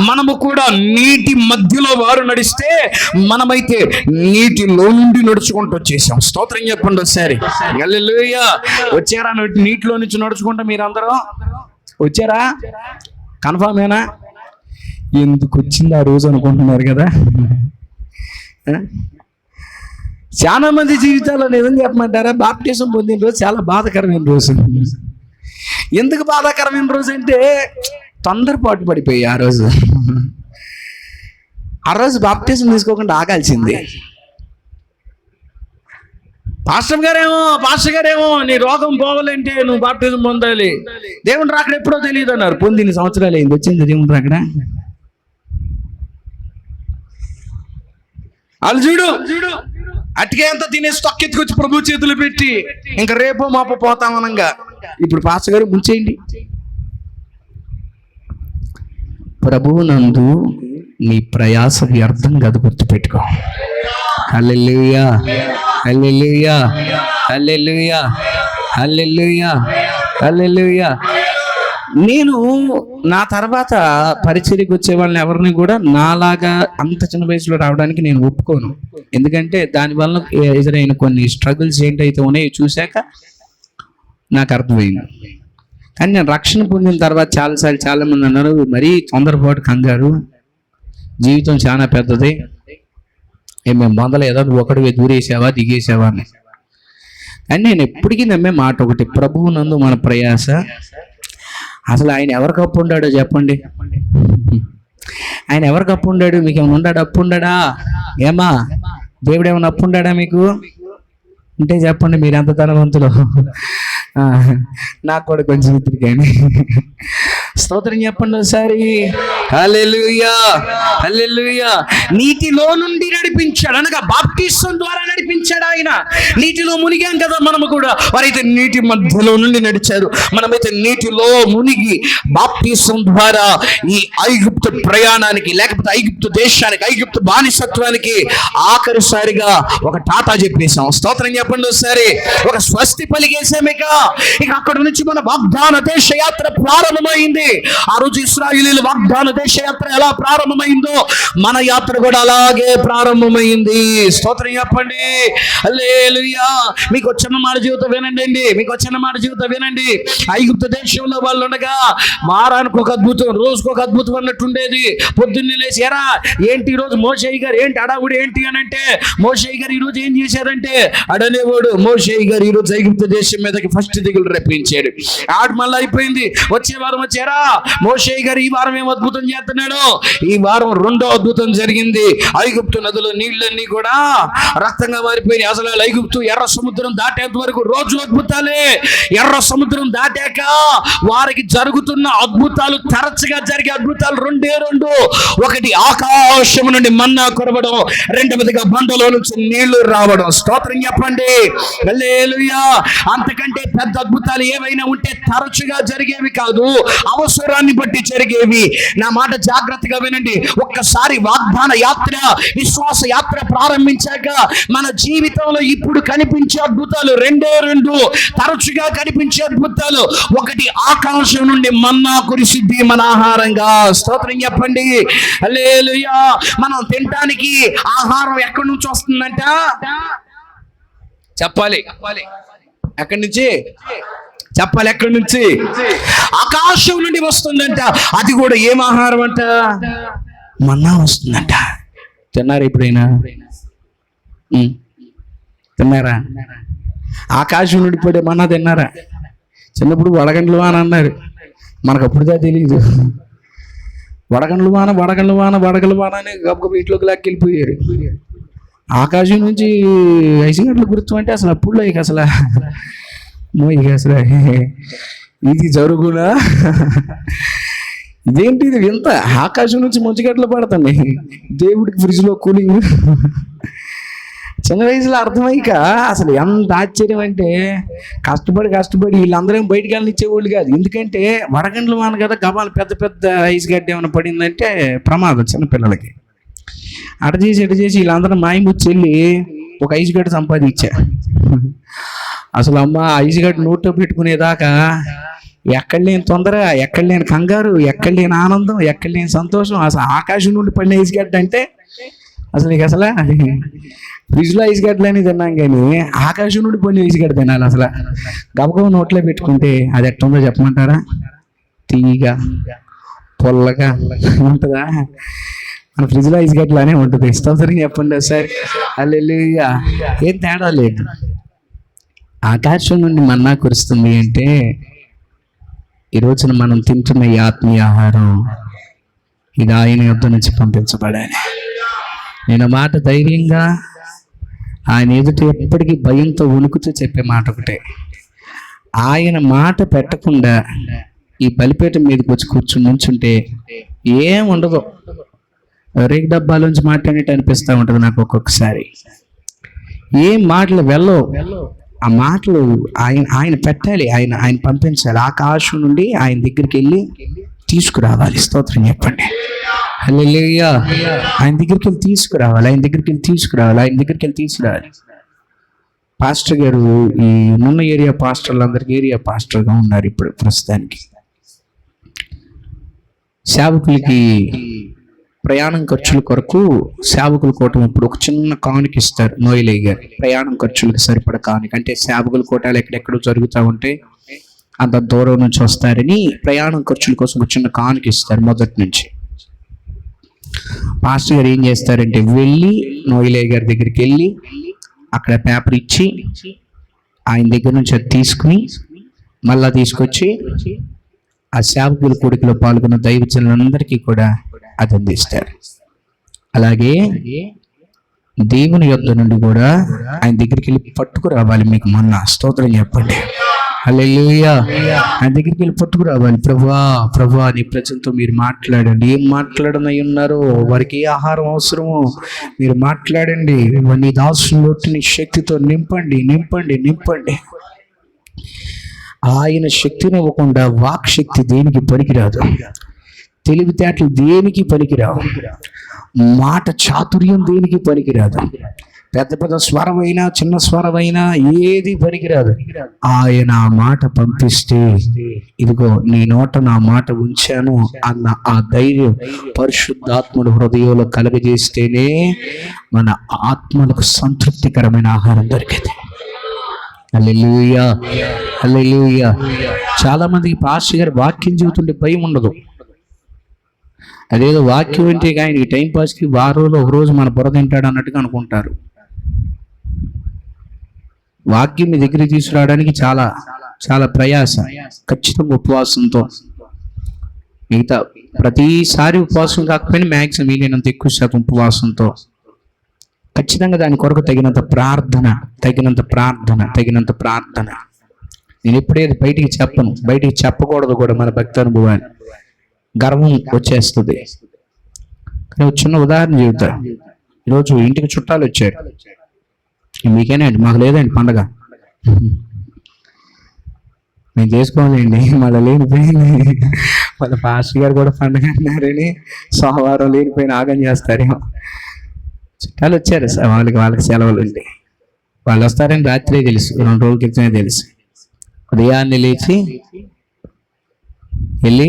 మనము కూడా నీటి మధ్యలో వారు నడిస్తే, మనమైతే నీటిలో నుండి నడుచుకుంటూ వచ్చేసాం. స్తోత్రం చెప్పండి ఒకసారి. హల్లెలూయా. వచ్చారా నీటిలో నుంచి నడుచుకుంటా? మీరందరూ వచ్చారా? కన్ఫామేనా? ఎందుకు వచ్చింది ఆ రోజు అనుకుంటున్నారు కదా. చాలా మంది జీవితాల్లో నిజం చెప్పమంటారా, బాప్టిజం పొందిన రోజు చాలా బాధాకరమైన రోజు. ఎందుకు బాధాకరమైన రోజు అంటే, తొందరపాటు పడిపోయి ఆ రోజు బాప్టిజం తీసుకోకుండా ఆగాల్సింది. పాస్టర్ గారేమో నీ రోగం పోవాలంటే నువ్వు బాప్టిజం పొందాలి, దేవుని రాకడ ఎప్పుడో తెలియదు అన్నారు. పొందిన సంవత్సరాలు అయింది, వచ్చింది దేవుని రాకడ. వాళ్ళు చూడు, అటుకే అంతా తినేసి తొక్కెత్తుకొచ్చి ప్రభు చేతులు పెట్టి ఇంకా రేపో మాపో పోతామనంగా, ఇప్పుడు పాస్టర్ గారు ముంచేయండి. ప్రభువు నందు నీ ప్రయాస వ్యర్థం కాదు, గుర్తుపెట్టుకో. హల్లెలూయా, హల్లెలూయా, హల్లెలూయా, హల్లెలూయా, హల్లెలూయా. నేను నా తర్వాత పరిచర్యకు వచ్చే వాళ్ళని ఎవరిని కూడా నాలాగా అంత చిన్న వయసులో రావడానికి నేను ఒప్పుకోను. ఎందుకంటే దానివల్ల ఎదురైన కొన్ని స్ట్రగుల్స్ ఏంటైతే ఉన్నాయో చూశాక నాకు అర్థమైంది. కానీ నేను రక్షణ పొందిన తర్వాత చాలా మంది అన్నారు, మరీ తొందరపాటు కంగారు, జీవితం చాలా పెద్దది, మేము పొందలేదా, నువ్వు ఒకటివే దూరేసావా దిగేసావా అని. అని నేను ఎప్పటికీ నమ్మే మాట ఒకటి, ప్రభువు నందు మన ప్రయాస. అసలు ఆయన ఎవరికి అప్పు ఉండాడో చెప్పండి. ఆయన ఎవరికి అప్పు ఉండాడు? మీకు ఏమైనా ఉన్నాడు అప్పు ఉండాడా? ఏమా దేవుడు ఏమైనా అప్పు ఉండాడా మీకు? ఉంటే చెప్పండి, మీరు ఎంత ధనవంతులు. నాకు కూడా కొంచెం ఇద్దరు కానీ స్తోత్రం చెప్పండి ఒకసారి. హల్లెలూయా, హల్లెలూయా. నీటిలో నుండి నడిపించాడు, అనగా బాప్టిసం ద్వారా నడిపించాడు ఆయన. నీటిలో మునిగాం కదా మనము కూడా, వారైతే నీటి మధ్యలో నుండి నడిచారు, మనమైతే నీటిలో మునిగి బాప్టిసం ద్వారా ఈ ఐగుప్తు ప్రయాణానికి, లేకపోతే ఐగుప్తు దేశానికి, ఐగుప్తు బానిసత్వానికి ఆఖరిసారిగా ఒక టాటా చెప్పేశాం. స్తోత్రం చెప్పండి ఒకసారి. ఒక స్వస్తి పలికేసాం. ఇక అక్కడ నుంచి మన వాగ్దాన దేశ యాత్ర ప్రారంభమైంది. ఆ రోజు ఇశ్రాయేలీయుల వాగ్దాన దేశ యాత్ర ఎలా ప్రారంభమైందో మన యాత్ర కూడా అలాగే ప్రారంభమైంది. స్తోత్రం చెప్పండి. హల్లెలూయా. మీకు వచ్చిన మాట జీవితం వినండి, మీకు వచ్చిన మాట జీవితం వినండి. ఐగుప్తు దేశంలో వాళ్ళు ఉండగా వారానికి ఒక అద్భుతం, రోజుకు ఒక అద్భుతం అన్నట్టు ఉండేది. పొద్దున్నే లేచి, ఎరా ఏంటి ఈరోజు మోషే గారు ఏంటి అడావుడు ఏంటి అని అంటే, మోషే గారు ఈరోజు ఏం చేశారంటే అడనేవాడు, మోషే గారు ఈరోజు ఐగుప్తు దేశం మీదకి ఫస్ట్ దిగులు రప్పించాడు. ఆడు మళ్ళీ అయిపోయింది. వచ్చే వారం వచ్చారా, మోషే గారు ఈ వారం ఏం అద్భుతం చేస్తున్నాడు. ఈ వారం రెండో అద్భుతం జరిగింది. ఐగుప్తు నదుల నీళ్ళన్నీ కూడా రక్తంగా మారిపోయినాయి. అసలు ఐగుప్తు ఎర్ర సముద్రం దాటేంత వరకు రోజు అద్భుతాలే. ఎర్ర సముద్రం దాటాక వారికి జరుగుతున్న అద్భుతాలు, తరచుగా జరిగే అద్భుతాలు రెండే రెండు. ఒకటి ఆకాశం నుండి మన్నా కురవడం, రెండవదిగా బండలో నుంచి నీళ్లు రావడం. స్తోత్రం చెప్పండి. హల్లెలూయా. అంతకంటే పెద్ద అద్భుతాలు ఏవైనా ఉంటే తరచుగా జరిగేవి కాదు, అవసరాన్ని బట్టి జరిగేవి. నా మాట జాగ్రత్తగా వినండి. ఒక్కసారి వాగ్దాన యాత్ర, విశ్వాస యాత్ర ప్రారంభించాక మన జీవితంలో ఇప్పుడు కనిపించే అద్భుతాలు రెండే రెండు, తరచుగా కనిపించే అద్భుతాలు. ఒకటి ఆకాశం నుండి మన్నా కురిసిద్ది మన ఆహారంగా. స్తోత్రం చెప్పండి. హల్లెలూయా. మనం తినడానికి ఆహారం ఎక్కడి నుంచి వస్తుందంట చెప్పాలి. ఎక్కడి నుంచి చెప్పాలి? ఎక్కడి నుంచి? ఆకాశం నుండి వస్తుందంట. అది కూడా ఏం ఆహారం అంట? మన్నా వస్తుందంట. తిన్నారా ఎప్పుడైనా? తిన్నారా? ఆకాశం నుండి పడే మన్నా తిన్నారా? చిన్నప్పుడు వడగండ్లు వాన అన్నారు, మనకు అప్పుడుదా తెలియదు. వడగండ్లు వాన, వడగండ్లు వాన, వడగండ్లు వాన అని గబగబ ఇంట్లోకి లాక్కెళ్ళిపోయారు. ఆకాశం నుంచి ఐసిగడ్లు గుర్తు అంటే అసలు అప్పుడు ఇక అసలు ఇక అసలు ఇది జరుగునా? ఇదేంటి ఇది వింత? ఆకాశం నుంచి మంచుగడ్డలు పడుతుంది, దేవుడికి ఫ్రిడ్జ్లో కూలింగ్. చిన్న వయసులో అర్థమైక అసలు ఎంత ఆశ్చర్యం అంటే, కష్టపడి వీళ్ళందరూ బయటికి వెళ్ళనిచ్చేవాళ్ళు కాదు. ఎందుకంటే వడగండ్లు వాన కదా, గబాలు పెద్ద పెద్ద ఐస్ గడ్డ ఏమైనా పడిందంటే ప్రమాదం చిన్నపిల్లలకి. అట చేసి వీళ్ళందరూ మాయముచ్చి వెళ్ళి ఒక ఐస్ గడ్డ సంపాదించా. అసలు అమ్మ ఐస్ గడ్డ నోట్లో పెట్టుకునేదాకా ఎక్కడ లేని తొందర, ఎక్కడ లేని కంగారు, ఎక్కడ లేని ఆనందం, ఎక్కడ లేని సంతోషం. అసలు ఆకాశం నుండి పడిన ఐస్ గడ్డ అంటే అసలు నీకు అసలు ఫ్రిడ్జ్లో ఐస్ గడ్డలని తిన్నాం కానీ ఆకాశం నుండి పడిన ఐస్ గడ్డ తినాలి. అసలు గబగబ నోట్లో పెట్టుకుంటే అది ఎట్టుందో చెప్పమంటారా? తీయగా పొల్లగా ఉంటుందా? మన ఫ్రిడ్జ్లో ఐస్ గడ్డలానే ఉంటుంది. స్తోత్రం చెప్పండి ఒకసారి. హల్లెలూయా. ఏం తేడా లేదు. ఆకాశం నుండి మన్నా కురుస్తుంది అంటే ఈ రోజున మనం తింటున్న ఈ ఆత్మీయ ఆహారం ఇది ఆయన యొద్ద నుంచి పంపించబడాలి. నేను మాట ధైర్యంగా ఆయన ఎదుట ఎప్పటికీ భయంతో వణుకుతూ చెప్పే మాట ఒకటే, ఆయన మాట పెట్టకుండా ఈ బలిపీఠం మీదకి వచ్చి కూర్చుని నుంచుంటే ఏం ఉండదు. రేగు డబ్బాలోంచి మాట్లాడినట్టు అనిపిస్తూ ఉంటుంది నాకు ఒక్కొక్కసారి. ఏం మాటలు వెళ్ళవు. ఆ మాటలు ఆయన పెట్టాలి, ఆయన పంపించాలి. ఆకాశం నుండి ఆయన దగ్గరికి వెళ్ళి తీసుకురావాలి. స్తోత్రం చెప్పండి. హల్లెలూయా. ఆయన దగ్గరికి వెళ్ళి తీసుకురావాలి. పాస్టర్ గారు ఈ నున్న ఏరియా పాస్టర్లందరికీ ఏరియా పాస్టర్గా ఉన్నారు ఇప్పుడు ప్రస్తుతానికి. సేవకులకి ప్రయాణం ఖర్చుల కొరకు సేవకుల కోటం ఇప్పుడు ఒక చిన్న కానుక ఇస్తారు. నోయలయ్య గారు ప్రయాణం ఖర్చులకు సరిపడ కానుక, అంటే సేవకుల కోటాలు ఎక్కడెక్కడో జరుగుతూ ఉంటే అంత దూరం నుంచి వస్తారని ప్రయాణం ఖర్చుల కోసం ఒక చిన్న కానుక ఇస్తారు మొదటి నుంచి. పాస్టర్ గారు ఏం చేస్తారంటే వెళ్ళి నోయిలయ్య గారి దగ్గరికి వెళ్ళి అక్కడ పేపర్ ఇచ్చి ఆయన దగ్గర నుంచి అది తీసుకుని మళ్ళా తీసుకొచ్చి ఆ సేవకుల కూడికలో పాల్గొన్న దైవజనులందరికీ కూడా అది అందిస్తారు. అలాగే దేవుని యొద్ద నుండి కూడా ఆయన దగ్గరికి వెళ్ళి పట్టుకురావాలి. మీకు మొన్న స్తోత్రం చెప్పండి. హల్లెలూయా. ఆయన దగ్గరికి వెళ్ళి పట్టుకురావాలి. ప్రభువా నీ ప్రజలతో మీరు మాట్లాడండి. ఏం మాట్లాడనై ఉన్నారో, వారికి ఏ ఆహారం అవసరమో మీరు మాట్లాడండి. నీ దాసుని శక్తితో నింపండి. ఆయన శక్తిని ఇవ్వకుండా వాక్ శక్తి దేనికి పనికిరాదు. తెలివితేటలు దేనికి పనికిరావు. మాట చాతుర్యం దేనికి పనికిరాదు. పెద్ద స్వరమైనా చిన్న స్వరమైనా ఏది పనికిరాదు. ఆయన ఆ మాట పంపిస్తే ఇదిగో నీ నోట నా మాట ఉంచాను అన్న ఆ ధైర్యం పరిశుద్ధాత్ముడు హృదయంలో కలుగజేస్తేనే మన ఆత్మలకు సంతృప్తికరమైన ఆహారం దొరికింది. హల్లెలూయా, హల్లెలూయా. చాలా మందికి పాస్టర్ గారు వాక్యం చెబుతుంటే భయం ఉండదు. అదేదో వాక్యం అంటే కానీ ఈ టైంపాస్కి వారంలో ఒక రోజు మన బుర్ర తింటాడు అన్నట్టుగా అనుకుంటారు. వాక్యం మీ దగ్గరికి తీసుకురావడానికి చాలా చాలా ప్రయాస. ఖచ్చితంగా ఉపవాసంతో, మిగతా ప్రతిసారి ఉపవాసం కాకపోయినా మ్యాక్సిమం వీలైనంత ఎక్కువ శాతం ఉపవాసంతో ఖచ్చితంగా దాని కొరకు తగినంత ప్రార్థన. నేను ఎప్పుడేది బయటికి చెప్పను, బయటికి చెప్పకూడదు కూడా. మన భక్తి అనుభవాన్ని గర్వం వచ్చేస్తుంది. కానీ చిన్న ఉదాహరణ చెబుతా. ఈరోజు ఇంటికి చుట్టాలు వచ్చారు. మీకేనండి, మాకు లేదండి పండగ. మేము చేసుకోవాలండి, మళ్ళీ లేనిపోయింది. వాళ్ళ పాస్టర్ గారు కూడా పండగ అన్నారని సోమవారం లేనిపోయిన ఆగం చేస్తారేమో. చుట్టాలు వచ్చారు, వాళ్ళకి సెలవులు ఉండి వాళ్ళు వస్తారని రాత్రి తెలుసు, 2 రోజుల క్రితమే తెలుసు. ఉదయాన్నే లేచి వెళ్ళి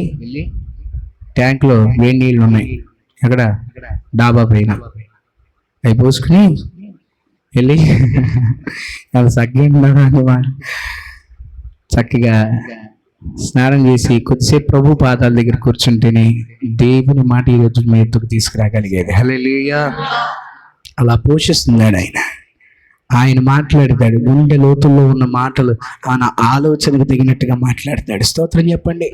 ట్యాంక్లో వేడి నీళ్ళు ఉన్నాయి, ఎక్కడ డాబా పైన, అవి పోసుకుని వెళ్ళి అది చక్కగా స్నానం చేసి కొద్దిసేపు ప్రభు పాదాల దగ్గర కూర్చుంటేనే దేవుని మాట ఈరోజు మీ ఎత్తుకు తీసుకురాగలిగేది. హల్లెలూయా. అలా పోషిస్తున్నాడు ఆయన మాట్లాడతాడు. గుండె లోతుల్లో ఉన్న మాటలు ఆయన ఆలోచనకు తగినట్టుగా మాట్లాడతాడు. స్తోత్రం చెప్పండి.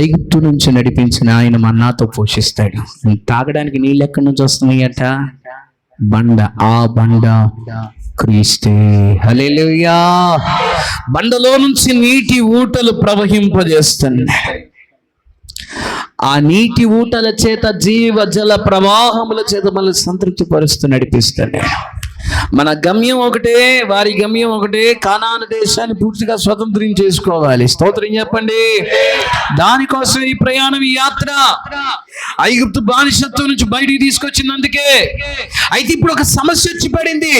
ఐగుప్తు నుంచి నడిపించిన ఆయన మన్నాతో పోషిస్తాడు. తాగడానికి నీళ్ళు ఎక్కడి నుంచి వస్తున్నాయట? ఆ బండ క్రీస్తే. హల్లెలూయా. బండలో నుంచి నీటి ఊటలు ప్రవహింపజేస్తున్నాయి. ఆ నీటి ఊటల చేత, జీవ జల ప్రవాహముల చేత మనల్ని సంతృప్తి పరుస్తూ నడిపిస్తాడు. మన గమ్యం ఒకటే, వారి గమ్యం ఒకటే. కానాను దేశాన్ని పూర్తిగా స్వతంత్రం చేసుకోవాలి. స్తోత్రం చెప్పండి. దానికోసం ఈ ప్రయాణం, ఈ యాత్ర. ఐగుప్తు బానిసత్వం నుంచి బయటికి తీసుకొచ్చినందుకే. అయితే ఇప్పుడు ఒక సమస్య వచ్చి పడింది.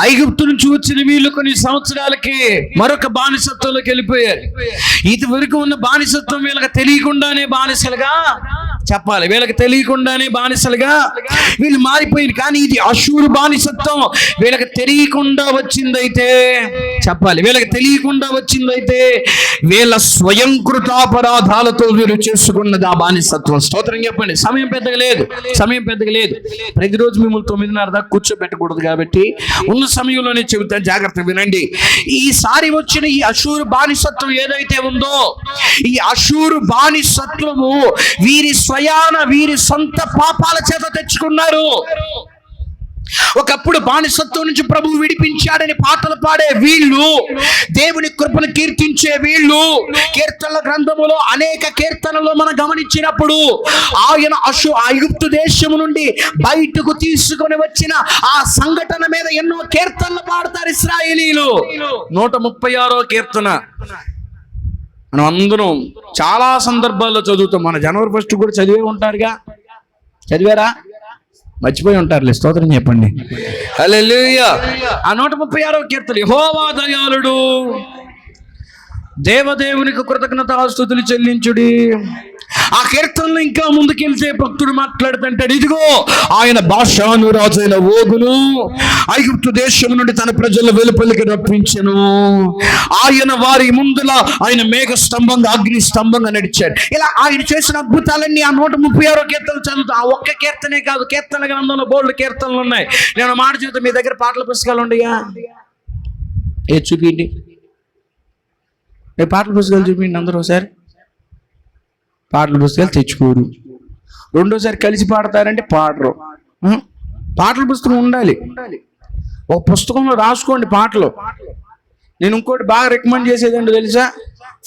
ఐగుప్తు నుంచి వచ్చిన వీళ్ళు కొన్ని సంవత్సరాలకి మరొక బానిసత్వంలోకి వెళ్ళిపోయారు. ఇదివరకు ఉన్న బానిసత్వం వీళ్ళకి తెలియకుండానే బానిసలుగా చెప్పాలి. వీళ్ళకి తెలియకుండానే బానిసలుగా వీళ్ళు మారిపోయింది. కానీ ఇది అషూరు బానిసత్వం వీళ్ళకి తెలియకుండా వచ్చిందైతే చెప్పాలి. వీళ్ళకి తెలియకుండా వచ్చిందైతే వీళ్ళ స్వయంకృతాపరాధాలతో వీరు చేసుకున్నది ఆ బానిసత్వం. స్తోత్రం చెప్పండి. సమయం పెద్దగా లేదు. ప్రతిరోజు మిమ్మల్ని 9:30 దాకా కూర్చోబెట్టకూడదు కాబట్టి ఉన్న సమయంలోనే చెబుతాను, జాగ్రత్త వినండి. ఈసారి వచ్చిన ఈ అషూరు బానిసత్వం ఏదైతే ఉందో, ఈ అషూరు బానిసత్వము వీరి సొంత పాపాల చేత తెచ్చుకున్నారు. ఒకప్పుడు బానిసత్వం నుంచి ప్రభువు విడిపించాడని పాటలు పాడే వీళ్ళు, దేవుని కృపను కీర్తించే వీళ్ళు, కీర్తనల గ్రంథములో అనేక కీర్తనలు మనం గమనించినప్పుడు ఆయన ఐగుప్తు దేశము నుండి బయటకు తీసుకొని వచ్చిన ఆ సంఘటన మీద ఎన్నో కీర్తనలు పాడతారు ఇశ్రాయేలీలు. 136వ కీర్తన మనం అందరం చాలా సందర్భాల్లో చదువుతాం. మన జనవరి 1 కూడా చదివే ఉంటారుగా. చదివారా? మర్చిపోయి ఉంటారులే. స్తోత్రం చెప్పండి. హల్లెలూయా. ఆ 136వ కీర్తన, యెహోవా దయాళుడు, దేవదేవునికి కృతజ్ఞతాస్తుతులు చెల్లించుడి. ఆ కీర్తనలో ఇంకా ముందుకెళ్తే భక్తుడు మాట్లాడుతుంటాడు, ఇదిగో ఆయన భాషానురాజైన ఓగును ఐగుప్తు దేశం నుండి తన ప్రజల వెలుపలికి రప్పించెను. ఆయన వారి ముందుల ఆయన మేఘ స్తంభంగా అగ్ని స్తంభంగా నడిచాడు. ఇలా ఆయన చేసిన అద్భుతాలన్నీ ఆ 136 కీర్తనలు చదువుతా. ఆ ఒక్క కీర్తనే కాదు, కీర్తన గ్రంథంలో బోల్డ్ కీర్తనలు ఉన్నాయి. నేను మాట చెబుతా, మీ దగ్గర పాటల పుస్తకాలు ఉండయా? చూపిండి, పాటల పుస్తకాలు చూపిండి అందరూ. ఒకసారి పాటల పుస్తకాలు తెచ్చుకోరు, రెండోసారి కలిసి పాడతారంటే పాడరు. పాటల పుస్తకం ఉండాలి. ఒక పుస్తకంలో రాసుకోండి పాటలు. నేను ఇంకోటి బాగా రికమెండ్ చేసేదండి తెలుసా,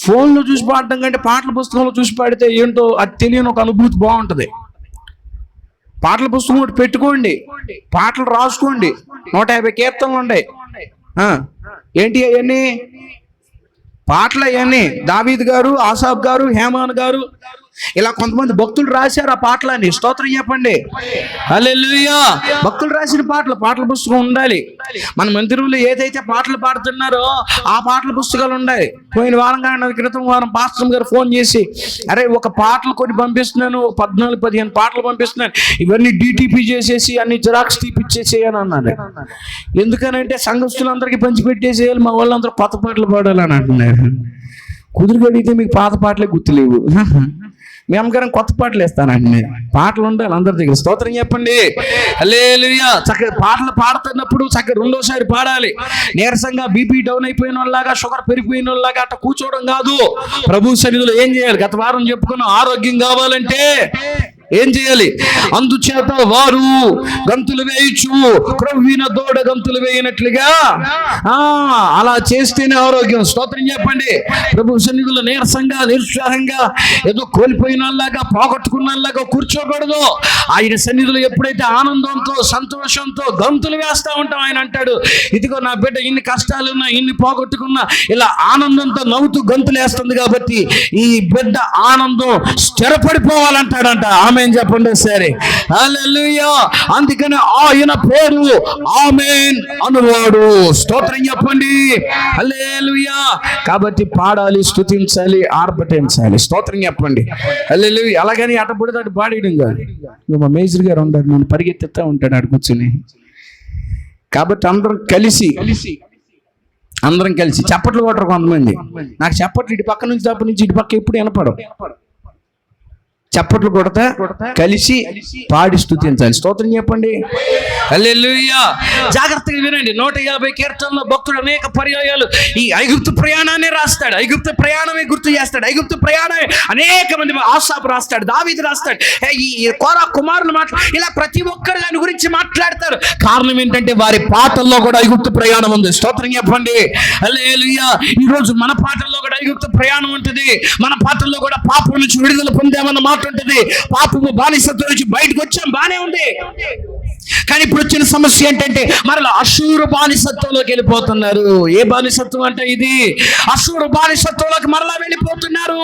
ఫోన్లో చూసి పాడటం కంటే పాటల పుస్తకంలో చూసి పాడితే ఏంటో అది తెలియని ఒక అనుభూతి బాగుంటుంది. పాటల పుస్తకం ఒకటి పెట్టుకోండి, పాటలు రాసుకోండి. 150 కీర్తనలు ఉన్నాయి. ఏంటి అవన్నీ? పాటలు అవన్నీ దావీద్ గారు, ఆసాఫ్ గారు, హేమాన్ గారు, ఇలా కొంతమంది భక్తులు రాశారు ఆ పాటలని. స్తోత్రం చెప్పండి, హల్లెలూయా. భక్తులు రాసిన పాటల పుస్తకం ఉండాలి. మన మందిరంలో ఏదైతే పాటలు పాడుతున్నారో ఆ పాటల పుస్తకాలు ఉండాలి. పోయిన క్రితం వారం పాస్టర్ గారు ఫోన్ చేసి, అరే ఒక పాటలు కొన్ని పంపిస్తున్నాను, 14-15 పాటలు పంపిస్తున్నాను, ఇవన్నీ DTP చేసేసి అన్ని జిరాక్స్ తీపిచ్చేసేయని అన్నాను. ఎందుకనంటే సంఘస్థులందరికీ పంచిపెట్టేసేయాలి, మా వాళ్ళందరూ కొత్త పాటలు పాడాలని అంటున్నారు. కుదురుగడిగితే మీకు పాత పాటలే గుర్తులేవు. మీ అమ్మగారం కొత్త పాటలు వేస్తానండి. పాటలు ఉండాలి అందరి దగ్గర. స్తోత్రం చెప్పండి, హల్లెలూయా. చక్కగా పాటలు పాడుతున్నప్పుడు చక్కగా రెండోసారి పాడాలి. నీరసంగా BP డౌన్ అయిపోయిన వాళ్ళలాగా, షుగర్ పెరిగిపోయిన వాళ్ళలాగా అట్లా కూర్చోవడం కాదు. ప్రభు సన్నిధిలో ఏం చేయాలి? గత వారం చెప్పుకున్నాం, ఆరోగ్యం కావాలంటే ఏం చేయాలి? అందుచేత వారు గంతులు వేయచ్చు, క్రొవ్విన దూడ గంతులు వేయనట్లుగా అలా చేస్తేనే ఆరోగ్యం. స్తోత్రం చెప్పండి. ప్రభు సన్నిధిలో నీరసంగా, నిరుత్సాహంగా, ఏదో కోల్పోయినలాగా, పోగొట్టుకున్నలాగా కూర్చోకూడదు. ఆయన సన్నిధిలో ఎప్పుడైతే ఆనందంతో, సంతోషంతో గంతులు వేస్తా ఉంటాం, ఆయన అంటాడు, ఇదిగో నా బిడ్డ ఇన్ని కష్టాలున్నా, ఇన్ని పోగొట్టుకున్నా ఇలా ఆనందంతో నవ్వుతూ గంతులు వేస్తుంది కాబట్టి ఈ బిడ్డ ఆనందం స్థిరపడిపోవాలంటాడంట. ఆమె చెప్పండి సరే, హల్లెలూయా. అందుకని ఆయన పేరు ఆమేన్ అనువాడు. స్తోత్రం చెప్పండి, హల్లెలూయా. కాబట్టి పాడాలి, స్తుతించాలి, ఆర్భటించాలి. స్తోత్రం చెప్పండి, హల్లెలూయా. అలాగని అటపడితే అటు పాడేయడం కాదు. మా మేజర్ గారు ఉంటాడు, నన్ను పరిగెత్తుతా ఉంటాడు అటు కూర్చొని. కాబట్టి అందరం కలిసి చప్పట్లు కొట్టరు కొంతమంది. నాకు చప్పట్లు ఇటు పక్క నుంచి తప్ప నుంచి ఇటు పక్క ఎప్పుడు వినపడవు. చప్పట్లు కొడతా కలిసి పాడి స్తుతించాలి. స్తోత్రం చెప్పండి, హల్లెలూయా. జాగ్రత్తగా వినండి. 150 కీర్తనలో భక్తుడు అనేక పర్యాయాలు ఈ ఐగుప్తు ప్రయాణాన్ని రాస్తాడు. ఐగుప్తు ప్రయాణమే గుర్తు చేస్తాడు. ఐగుప్తు ప్రయాణమే అనేక మంది, ఆసాపు రాస్తాడు, దావీదు రాస్తాడు, ఈ కోరా కుమారులు ఇలా ప్రతి ఒక్కరు దాని గురించి మాట్లాడతారు. కారణం ఏంటంటే వారి పాటల్లో కూడా ఐగుప్తు ప్రయాణం ఉంది. స్తోత్రం చెప్పండి, హల్లెలూయా. ఈ రోజు మన పాటల్లో కూడా ఐగుప్తు ప్రయాణం ఉంటుంది. మన పాటల్లో కూడా పాపం నుంచి విడుదల పొందామన్న మాట ఉంటుంది. పాపము బానిసత్వం నుంచి బయటకు వచ్చాం, బానే ఉంది. కానీ ఇప్పుడు వచ్చిన సమస్య ఏంటంటే మరలా అషూరు బానిసత్వంలోకి వెళ్ళిపోతున్నారు. ఏ బానిసత్వం అంటే ఇది? అషూరు బానిసత్వంలోకి మరలా వెళ్ళిపోతున్నారు.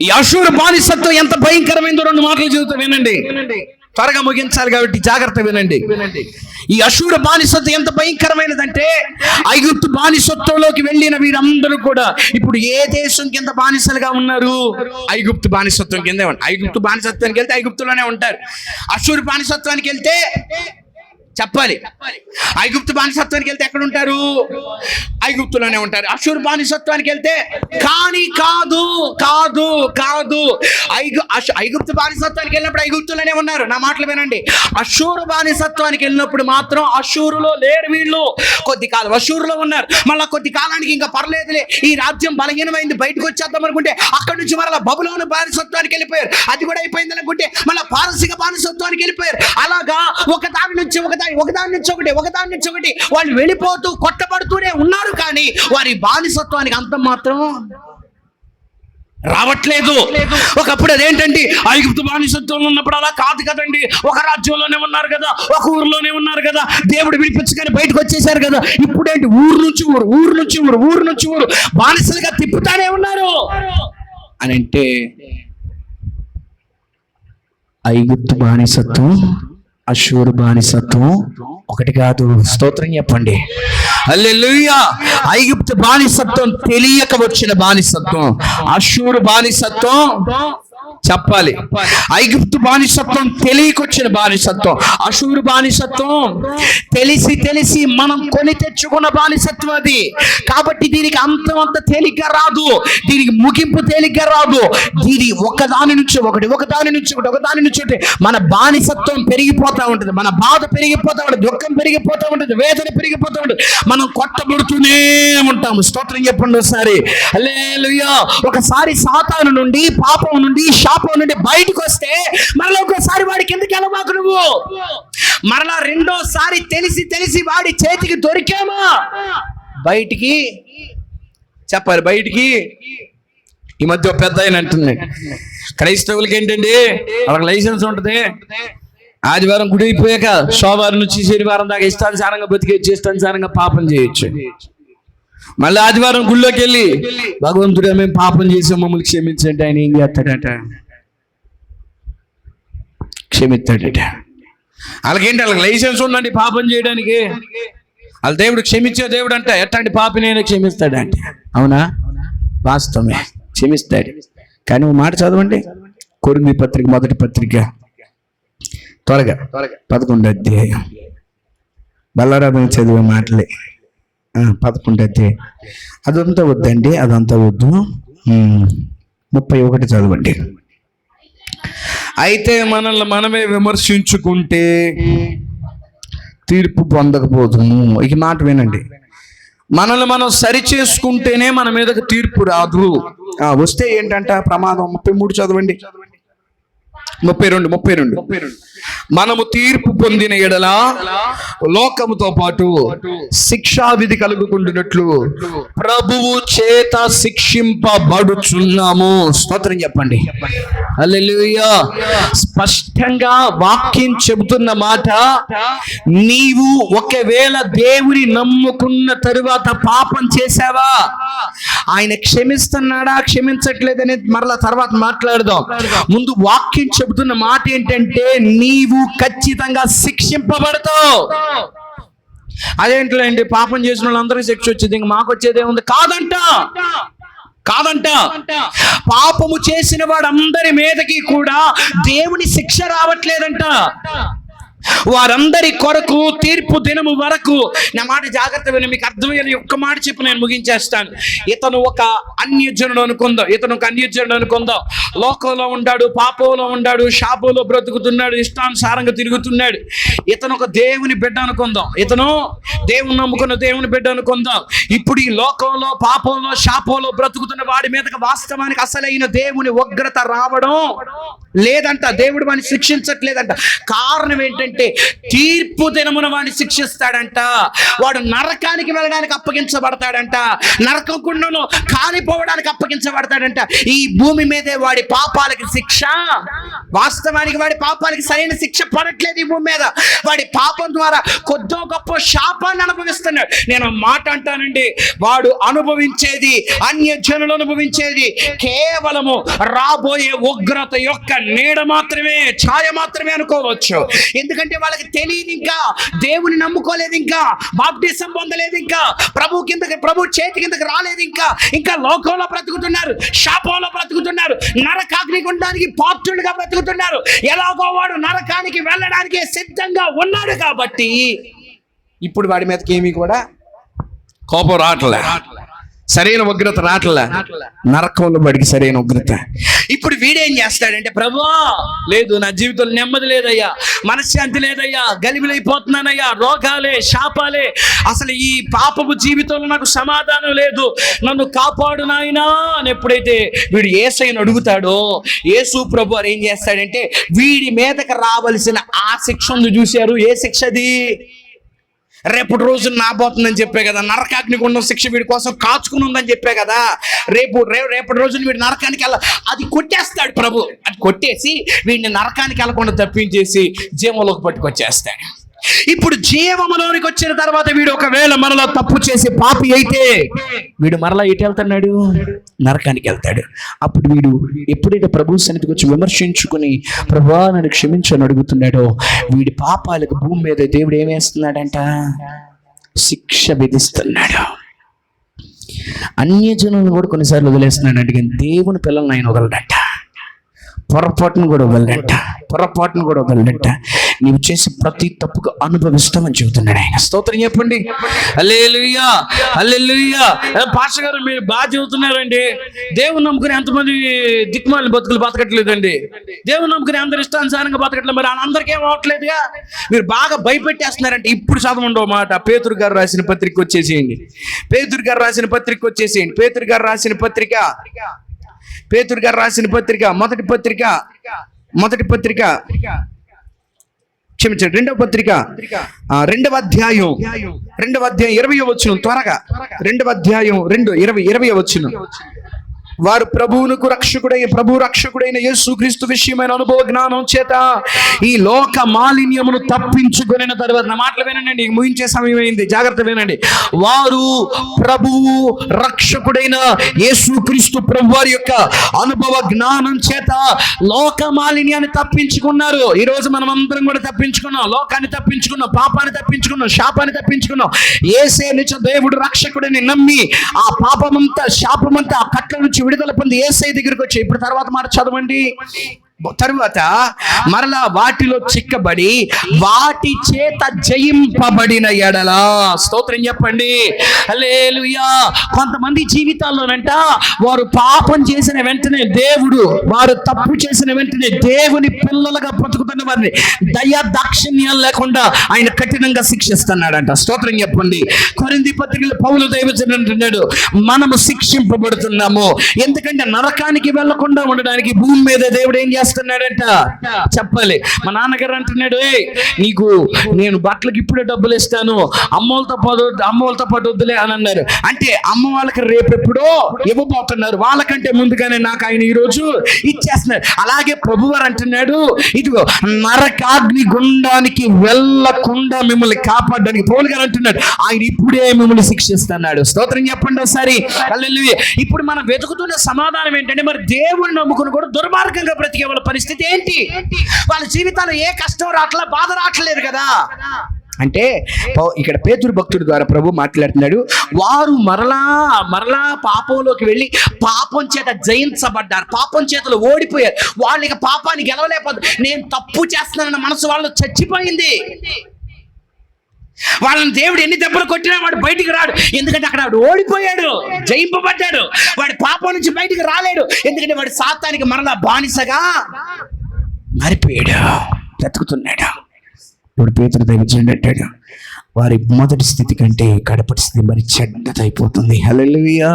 ఈ అషూరు బానిసత్వం ఎంత భయంకరమైందో 2 మాటలు చెబుతూ వినండి. త్వరగా ముగించాలి కాబట్టి జాగ్రత్త వినండి. ఈ అషూరు బానిసత్వం ఎంత భయంకరమైనదంటే, ఐగుప్తు బానిసత్వంలోకి వెళ్ళిన వీరందరూ కూడా ఇప్పుడు ఏ దేశం కింద బానిసలుగా ఉన్నారు? ఐగుప్తు బానిసత్వం కింద. ఐగుప్తు బానిసత్వానికి వెళ్తే ఐగుప్తులోనే ఉంటారు. అషూరు బానిసత్వానికి వెళ్తే చెప్పాలి, ఐగుప్తు బానిసత్వానికి వెళ్తే ఎక్కడ ఉంటారు? ఐగుప్తులోనే ఉంటారు. అషూరు బానిసత్వానికి వెళ్తే కానీ కాదు ఐగుప్తు బానిసత్వానికి వెళ్ళినప్పుడు ఐగుప్తులోనే ఉన్నారు. నా మాటలు వినండి. అషూరు బానిసత్వానికి వెళ్ళినప్పుడు మాత్రం అషూరులో లేరు వీళ్ళు. కొద్ది కాలం అషూరులో ఉన్నారు. మళ్ళీ కొద్ది కాలానికి ఇంకా పర్లేదులే, ఈ రాజ్యం బలహీనమైంది, బయటకు వచ్చేద్దాం అనుకుంటే అక్కడి నుంచి మరలా బబులోను బానిసత్వానికి వెళ్ళిపోయారు. అది కూడా అయిపోయింది అనుకుంటే మళ్ళీ పారసీక బానిసత్వానికి వెళ్ళిపోయారు. అలాగా ఒకదాని నుంచి ఒకటి వాళ్ళు వెళ్ళిపోతూ కొట్టబడుతూనే ఉన్నారు. కానీ వారి బానిసత్వానికి అంతం మాత్రం రావట్లేదు. ఒకప్పుడు అదేంటంటి, ఐగుప్తు బానిసత్వంలో ఉన్నప్పుడు అలా కాదు కదండి. ఒక రాజ్యంలోనే ఉన్నారు కదా, ఒక ఊరిలోనే ఉన్నారు కదా, దేవుడు విడిపించుకొని బయటకు వచ్చేసారు కదా. ఇప్పుడేంటి, ఊరు నుంచి ఊరు బానిసలుగా తిప్పుతానే ఉన్నారు అని అంటే, ఐగుప్తు బానిసత్వం, అషూరు బానిసత్వం ఒకటి కాదు. స్తోత్రం చెప్పండి, హల్లెలూయా. ఐగుప్తు బానిసత్వం తెలియక వచ్చిన బానిసత్వం, అష్షూరు బానిసత్వం చెప్పాలి. ఐగుప్తు బానిసత్వం తెలియకొచ్చిన బానిసత్వం, అషూరు బానిసత్వం తెలిసి తెలిసి మనం కొని తెచ్చుకున్న బానిసత్వం అది. కాబట్టి దీనికి అంత తేలిగ్గా రాదు, దీనికి ముగింపు తేలిగ్గా రాదు. దీని ఒకదాని నుంచి ఒకటి మన బానిసత్వం పెరిగిపోతా ఉంటుంది, మన బాధ పెరిగిపోతా ఉంటుంది, దుఃఖం పెరిగిపోతా ఉంటుంది, వేదన పెరిగిపోతా ఉంటుంది, మనం కొట్టబడుతూనే ఉంటాము. స్తోత్రం చెప్పండి ఒకసారి. హల్లెలూయా. ఒకసారి సాతాను నుండి, పాపం నుండి, శాపం నుండి బయటకు వస్తే మరలా ఒకసారి వాడికి ఎందుకు వెళ్ళమాకు నువ్వు. మరలా రెండోసారి తెలిసి వాడి చేతికి దొరికామా బయటికి చెప్పాలి. బయటికి ఈ మధ్య పెద్ద ఆయన అంటున్నాడు, క్రైస్తవులకి ఏంటండి వాళ్ళకి లైసెన్స్ ఉంటుంది, ఆదివారం గుడి అయిపోయాక సోమవారం నుంచి శనివారం దాకా ఇష్టానుసారంగా బతికేయచ్చు, ఇష్టానుసారంగా పాపం చేయొచ్చు. మళ్ళీ ఆదివారం గుళ్ళోకి వెళ్ళి భగవంతుడా మేము పాపం చేసాం మమ్మల్ని క్షమించండి, ఆయన ఏం చేస్తాడట, క్షమిస్తాడట. వాళ్ళకేంటి, వాళ్ళకి లైసెన్స్ ఉండండి పాపం చేయడానికి. వాళ్ళ దేవుడు క్షమించే దేవుడు అంట, ఎట్లాంటి పాపినైనా క్షమిస్తాడంట. అవునా? వాస్తవమే, క్షమిస్తాడు. కానీ ఓ మాట చదవండి, కొరింథీ పత్రిక మొదటి పత్రిక త్వరగా 11వ అధ్యాయం. బల్లారాధన చదివే మాటలే 11వ అధ్యాయం. అదంతా వద్దండి, అదంతా వద్దు, 31 చదవండి. అయితే మనల్ని మనమే విమర్శించుకుంటే తీర్పు పొందకపోదుము. ఈ మాట వినండి, మనల్ని మనం సరి చేసుకుంటేనే మన మీదకి తీర్పు రాదు. వస్తే ఏంటంట ప్రమాదం. 33 చదవండి. 32 మనము తీర్పు పొందిన ఎడల లోకముతో పాటు శిక్షా విధి కలుగుకుంటున్నట్లు ప్రభువు చేత శిక్షింపబడుచున్నాము. స్తోత్రం చెప్పండి. హల్లెలూయా. స్పష్టంగా వాక్యం చెబుతున్న మాట, నీవు ఒకవేళ దేవుని నమ్ముకున్న తరువాత పాపం చేశావా, ఆయన క్షమిస్తున్నాడా క్షమించట్లేదని మరలా తర్వాత మాట్లాడదాం. ముందు వాక్యం చెబుతున్న మాట ఏంటంటే, నీవు ఖచ్చితంగా శిక్షింపబడతావు. అదేంటండి పాపం చేసిన వాళ్ళందరికీ శిక్ష వచ్చింది, ఇంక మాకు వచ్చేదేముంది? కాదంట. పాపము చేసిన వాడందరి మీదకి కూడా దేవుని శిక్ష రావట్లేదంట. వారందరి కొరకు తీర్పు దినము వరకు, నా మాట జాగ్రత్త విని మీకు అర్థమయ్యేది ఒక్క మాట చెప్పి నేను ముగించేస్తాను. ఇతను ఒక అన్యజనుడు అనుకుందాం, లోకంలో ఉన్నాడు, పాపంలో ఉన్నాడు, శాపంలో బ్రతుకుతున్నాడు, ఇష్టానుసారంగా తిరుగుతున్నాడు. ఇతను ఒక దేవుని బిడ్డ అనుకుందాం, ఇతను దేవుని నమ్ముకున్న దేవుని బిడ్డ అనుకుందాం. ఇప్పుడు ఈ లోకంలో పాపంలో శాపంలో బ్రతుకుతున్న వాడి మీదకి వాస్తవానికి అసలైన దేవుని ఉగ్రత రావడం లేదంట. దేవుడు వాడిని శిక్షించట్లేదంట. కారణం ఏంటంటే, తీర్పు దినమున వాడిని శిక్షిస్తాడంట. వాడు నరకానికి వెళ్ళడానికి అప్పగించబడతాడంట, నరకం కుండలో కాలిపోవడానికి అప్పగించబడతాడంట. ఈ భూమి మీదే వాడి పాపాలకి శిక్ష. వాస్తవానికి వాడి పాపాలకి సరైన శిక్ష పడట్లేదు ఈ భూమి మీద. వాడి పాపం ద్వారా కొద్దో గొప్ప శాపాన్ని అనుభవిస్తున్నాడు. నేను మాట అంటానండి, వాడు అనుభవించేది, అన్యజనులు అనుభవించేది కేవలము రాబోయే ఉగ్రత యొక్క నీడ మాత్రమే, ఛాయ మాత్రమే అనుకోవచ్చు. ఎందుకంటే వాళ్ళకి తెలియదు, ఇంకా దేవుని నమ్ముకోలేదు, ఇంకా బాప్టిజం పొందలేదు, ఇంకా ప్రభు చేతి కిందకి రాలేదు, ఇంకా లోకంలో బ్రతుకుతున్నారు, శాపంలో బ్రతుకుతున్నారు, నరకాగ్ని గుండానికి పాత్రులుగా బ్రతుకుతున్నారు. ఎలాగో వాడు నరకానికి వెళ్ళడానికి సిద్ధంగా ఉన్నాడు. కాబట్టి ఇప్పుడు వాడి మీదకి ఏమీ కూడా కోపం రావట్లే, సరైన ఉగ్రత రావట్లే, నరకంలో వాడికి సరైన ఉగ్రత. ఇప్పుడు వీడేం చేస్తాడంటే, ప్రభువా లేదు, నా జీవితంలో నెమ్మది లేదయ్యా, మనశ్శాంతి లేదయ్యా, గలిబిలైపోతున్నానయ్యా, రోగాలే, శాపాలే, అసలు ఈ పాపపు జీవితంలో నాకు సమాధానం లేదు, నన్ను కాపాడు నాయనా అని ఎప్పుడైతే వీడు యేసయ్యను అడుగుతాడో, యేసు ప్రభు ఏం చేస్తాడంటే, వీడి మీదకి రావలసిన ఆ శిక్ష ఉంది చూశారు. ఏ శిక్ష అది? రేపటి రోజు నాబోతుందని చెప్పే కదా, నరకాగ్నికి ఉన్న శిక్ష వీడి కోసం కాచుకుని ఉందని చెప్పే కదా. రేపటి రోజున వీడి నరకానికి అది కొట్టేస్తాడు ప్రభు. అది కొట్టేసి వీడిని నరకానికి వెళ్ళకుండా తప్పించేసి జీవంలోకి పట్టుకొచ్చేస్తాడు. ఇప్పుడు జీవములోనికి వచ్చిన తర్వాత వీడు ఒకవేళ మనలో తప్పు చేసి పాపి అయితే వీడు మరలా ఎటు వెళ్తున్నాడు? నరకానికి వెళ్తాడు. అప్పుడు వీడు ఎప్పుడైతే ప్రభు సన్నిధికి వచ్చి విమర్శించుకుని ప్రభువా నన్ను క్షమించని అడుగుతున్నాడో, వీడి పాపాలకు భూమి మీద దేవుడు ఏమేస్తున్నాడంట? శిక్ష విధిస్తున్నాడు. అన్యజనులను కూడా కొన్నిసార్లు వదిలేస్తున్నాడు అంటే, కానీ దేవుని పిల్లల్ని ఆయన వదలడంట. పొరపాటును కూడా వదలడంట. నీవు చేసే ప్రతి తప్పుకు అనుభవిస్తామని చెబుతున్నాడు ఆయన. స్తోత్రం చెప్పండి. హల్లెలూయా, హల్లెలూయా. పాస్టర్ గారు మీరు బాగా చెబుతున్నారండి. దేవుని నమ్ముకుని ఎంతమంది దిక్కుమాలిన బతుకులు బతకట్లేదండి. దేవుని నమ్ముకుని అందరు ఇష్టానుసారంగా బతకట్లేదు. మరి అందరికీ ఏం అవ్వట్లేదుగా. మీరు బాగా భయపెట్టేస్తున్నారంటే ఇప్పుడు చదవండి ఓ మాట. పేతురు గారు రాసిన పత్రిక వచ్చేసేయండి. పేతురు గారు రాసిన పత్రిక మొదటి పత్రిక క్షమించండి, రెండవ పత్రిక 2వ అధ్యాయం 20వ వచనం. త్వరగా 2వ అధ్యాయం 20వ వచనం. వారు ప్రభు రక్షకుడైన యేసుక్రీస్తు విషయమైన అనుభవ జ్ఞానం చేత ఈ లోక మాలిన్యమును తప్పించుకొనిన తర్వాత, నా మాటలు వినండి, ముగించే సమయం అయింది, జాగ్రత్త వినండి. వారు ప్రభువు రక్షకుడైన యేసుక్రీస్తు ప్రభు వారి యొక్క అనుభవ జ్ఞానం చేత లోక మాలిన్యాన్ని తప్పించుకున్నారు. ఈ రోజు మనం అందరం కూడా తప్పించుకున్నాం. లోకాన్ని తప్పించుకున్నాం, పాపాన్ని తప్పించుకున్నాం, శాపాన్ని తప్పించుకున్నాం. యేసే నిజ దేవుడు రక్షకుడిని నమ్మి ఆ పాపమంతా, శాపమంతా, ఆ కట్ల నుంచి విడుదల పొంది యేసయ్య దగ్గరికి వచ్చి, ఇప్పుడు తర్వాత మాట చదవండి. తరువాత మరలా వాటిలో చిక్కబడి వాటి చేత జయింపబడిన ఎడలా, స్తోత్రం చెప్పండి, హల్లెలూయా. కొంతమంది జీవితాల్లోనంట వారు పాపం చేసిన వెంటనే దేవుడు, వారు తప్పు చేసిన వెంటనే దేవుని పిల్లలుగా బ్రతుకుతున్న వారిని దయా దాక్షిణ్యాలు లేకుండా ఆయన కఠినంగా శిక్షిస్తున్నాడంట. స్తోత్రం చెప్పండి. కొరింథీ పత్రికలో పౌలు దైవజనుడు అంటున్నాడు, మనము శిక్షింపబడుతున్నాము ఎందుకంటే నరకానికి వెళ్లకుండా ఉండడానికి భూమి మీద దేవుడు ఏం చేస్తున్నాడంట చెప్పాలి. మా నాన్నగారు అంటున్నాడు, నీకు నేను బట్టలకి ఇప్పుడే డబ్బులు ఇస్తాను, అమ్మోళ్ళతో పాటు వద్దులే అని అన్నారు. అంటే అమ్మ వాళ్ళకి రేపెప్పుడో ఇవ్వబోతున్నారు, వాళ్ళకంటే ముందుగానే నాకు ఆయన ఈ రోజు ఇచ్చేస్తున్నారు. అలాగే ప్రభువారు అంటున్నాడు, ఇదిగో నరకాగ్ని గుండానికి వెళ్ళకుండా మిమ్మల్ని కాపాడడానికి పౌలు గారు అంటున్నాడు, ఆయన ఇప్పుడే మిమ్మల్ని శిక్షిస్తున్నాడు. స్తోత్రం చెప్పండి ఒకసారి, హల్లెలూయా. ఇప్పుడు మనం వెతుకుతున్న సమాధానం ఏంటంటే, మరి దేవుని నమ్ముకుని కూడా దుర్మార్గంగా బ్రతికే వాళ్ళ పరిస్థితి ఏంటి? వాళ్ళ జీవితాల్లో ఏ కష్టం రావట్లా, బాధ రావట్లేదు కదా. అంటే ఇక్కడ పేతురు భక్తుడి ద్వారా ప్రభు మాట్లాడుతున్నాడు, వారు మరలా పాపంలోకి వెళ్ళి పాపం చేత జయించబడ్డారు, పాపం చేతలు ఓడిపోయారు. వాళ్ళకి పాపాన్ని గెలవలేకపోతే, నేను తప్పు చేస్తున్నానన్న మనసు వాళ్ళు చచ్చిపోయింది. వాళ్ళని దేవుడు ఎన్ని దెబ్బలు కొట్టినా వాడు బయటికి రాడు, ఎందుకంటే అక్కడ వాడు ఓడిపోయాడు, జయింపబడ్డాడు. వాడి పాపం నుంచి బయటికి రాలేడు, ఎందుకంటే వాడు సాతానికి మరలా బానిసగా మారిపోయాడు, బ్రతుకుతున్నాడు. ఇప్పుడు పేతురు దైవజనుడు అంటాడు, వారి మొదటి స్థితి కంటే కడపటి స్థితి మరి చెడ్డదైపోతుంది. హల్లెలూయా.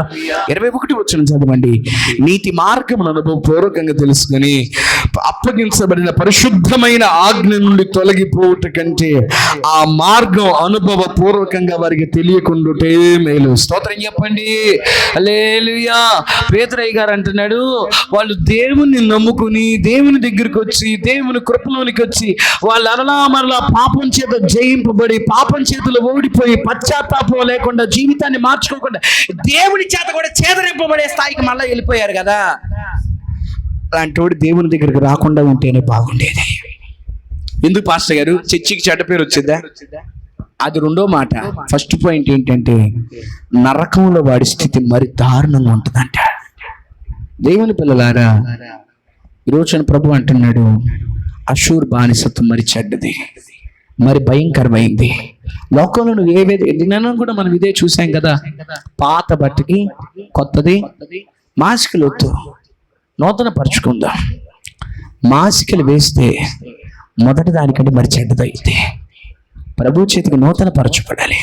21 వచనం చదవండి. నీతి మార్గమును అనుభవపూర్వకంగా తెలుసుకొని అప్పగించబడిన పరిశుద్ధమైన ఆజ్ఞ నుండి తొలగిపోవుట కంటే ఆ మార్గం అనుభవపూర్వకంగా వారికి తెలియకుండాటే మేలు. స్తోత్రం చెప్పండి, హల్లెలూయా. పేతురయ్య గారు అంటున్నాడు, వాళ్ళు దేవుణ్ణి నమ్ముకుని దేవుని దగ్గరికి వచ్చి దేవుని కృపలోనికి వచ్చి వాళ్ళు మరలా పాపం చేత జయింపబడి పాపం చేతులు ఓడిపోయి పశ్చాత్తాపం లేకుండా జీవితాన్ని మార్చుకోకుండా దేవుని చేత కూడా చేదరింపబడే స్థాయికి మళ్ళీ వెళ్ళిపోయారు కదా. అలాంటి వాడు దేవుని దగ్గరికి రాకుండా ఉంటేనే బాగుండేది. ఎందుకు పాస్టర్ గారు చర్చికి చెడ్డ పేరు వచ్చిందా? అది రెండో మాట. ఫస్ట్ పాయింట్ ఏంటంటే, నరకంలో వాడి స్థితి మరి దారుణంగా ఉంటుందంట. దేవుని పిల్లలారా, ఈరోజు ప్రభు అంటున్నాడు, అషూర్ బానిసత్వం మరి చెడ్డది, మరి భయంకరమైంది. లోకంలో నువ్వు నిన్న కూడా మనం ఇదే చూసాం కదా, పాత బట్టకి కొత్తది మాసికలు వద్దు, నూతన పరుచుకుందాం. మాసికలు వేస్తే మొదటి దానికంటే మరి చెడ్డదైతే ప్రభు చేతికి నూతన పరచబడాలి.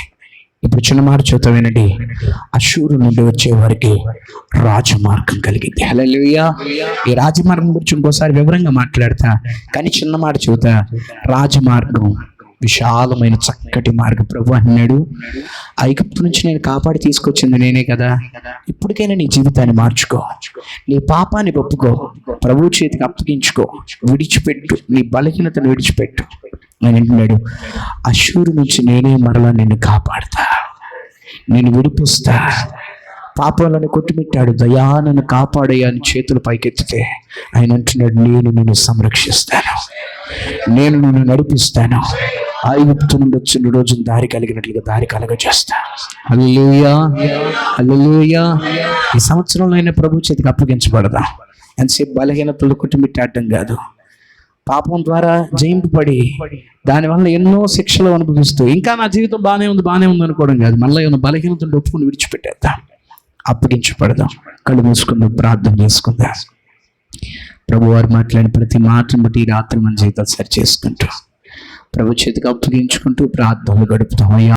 ఇప్పుడు చిన్న మాట చూద్దాం వినండి. అషూరు నుండి వచ్చే వారికి రాజమార్గం కలిగింది. హల్లెలూయా. ఈ రాజమార్గం గురించి ఇంకోసారి వివరంగా మాట్లాడతా, కానీ చిన్న మాట చూద్దా. రాజమార్గం విశాలమైన చక్కటి మార్గం. ప్రభు అన్నాడు, ఐగుప్తు నుంచి నేను కాపాడి తీసుకొచ్చింది నేనే కదా, ఇప్పటికైనా నీ జీవితాన్ని మార్చుకో, నీ పాపాన్ని ఒప్పుకో, ప్రభు చేతికి అప్పగించుకో, విడిచిపెట్టు, నీ బలహీనతను విడిచిపెట్టు. ఆయన అంటున్నాడు, అషూరు నుంచి నేనే మరలా నిన్ను కాపాడుతా, నేను విడిపిస్తా. పాపంలోనే కొట్టుమిట్టాడు, దయా నన్ను కాపాడయ్యా అని చేతులు పైకెత్తితే ఆయన అంటున్నాడు, నేను నిన్ను సంరక్షిస్తాను, నేను నిన్ను నడిపిస్తాను, ఐగుప్తు నుండి వచ్చిన రోజు దారి కలిగినట్లుగా దారి కలగ చేస్తా. హల్లెలూయా, హల్లెలూయా. ఈ సంవత్సరంలో అయినా ప్రభు చేతికి అప్పగించబడదా. ఎంతసేపు బలహీనతలు కుటుంబిట్టాడటం కాదు, పాపం ద్వారా జయింపబడి దానివల్ల ఎన్నో శిక్షలు అనుభవిస్తూ ఇంకా నా జీవితం బాగానే ఉంది అనుకోవడం కాదు, మళ్ళీ ఏమైనా బలహీనతను ఒప్పుకుని విడిచిపెట్టేద్దాం, అప్పగించబడదాం. కళ్ళు మూసుకుందాం, ప్రార్థన చేసుకుందాం. ప్రభు వారు మాట్లాడిన ప్రతి మాటను బట్టి ఈ రాత్రి మన జీవితాలు సరి చేసుకుంటూ ప్రభు చేతికి అప్పగించుకుంటూ ప్రార్థనలు గడుపుతాం. అయ్యా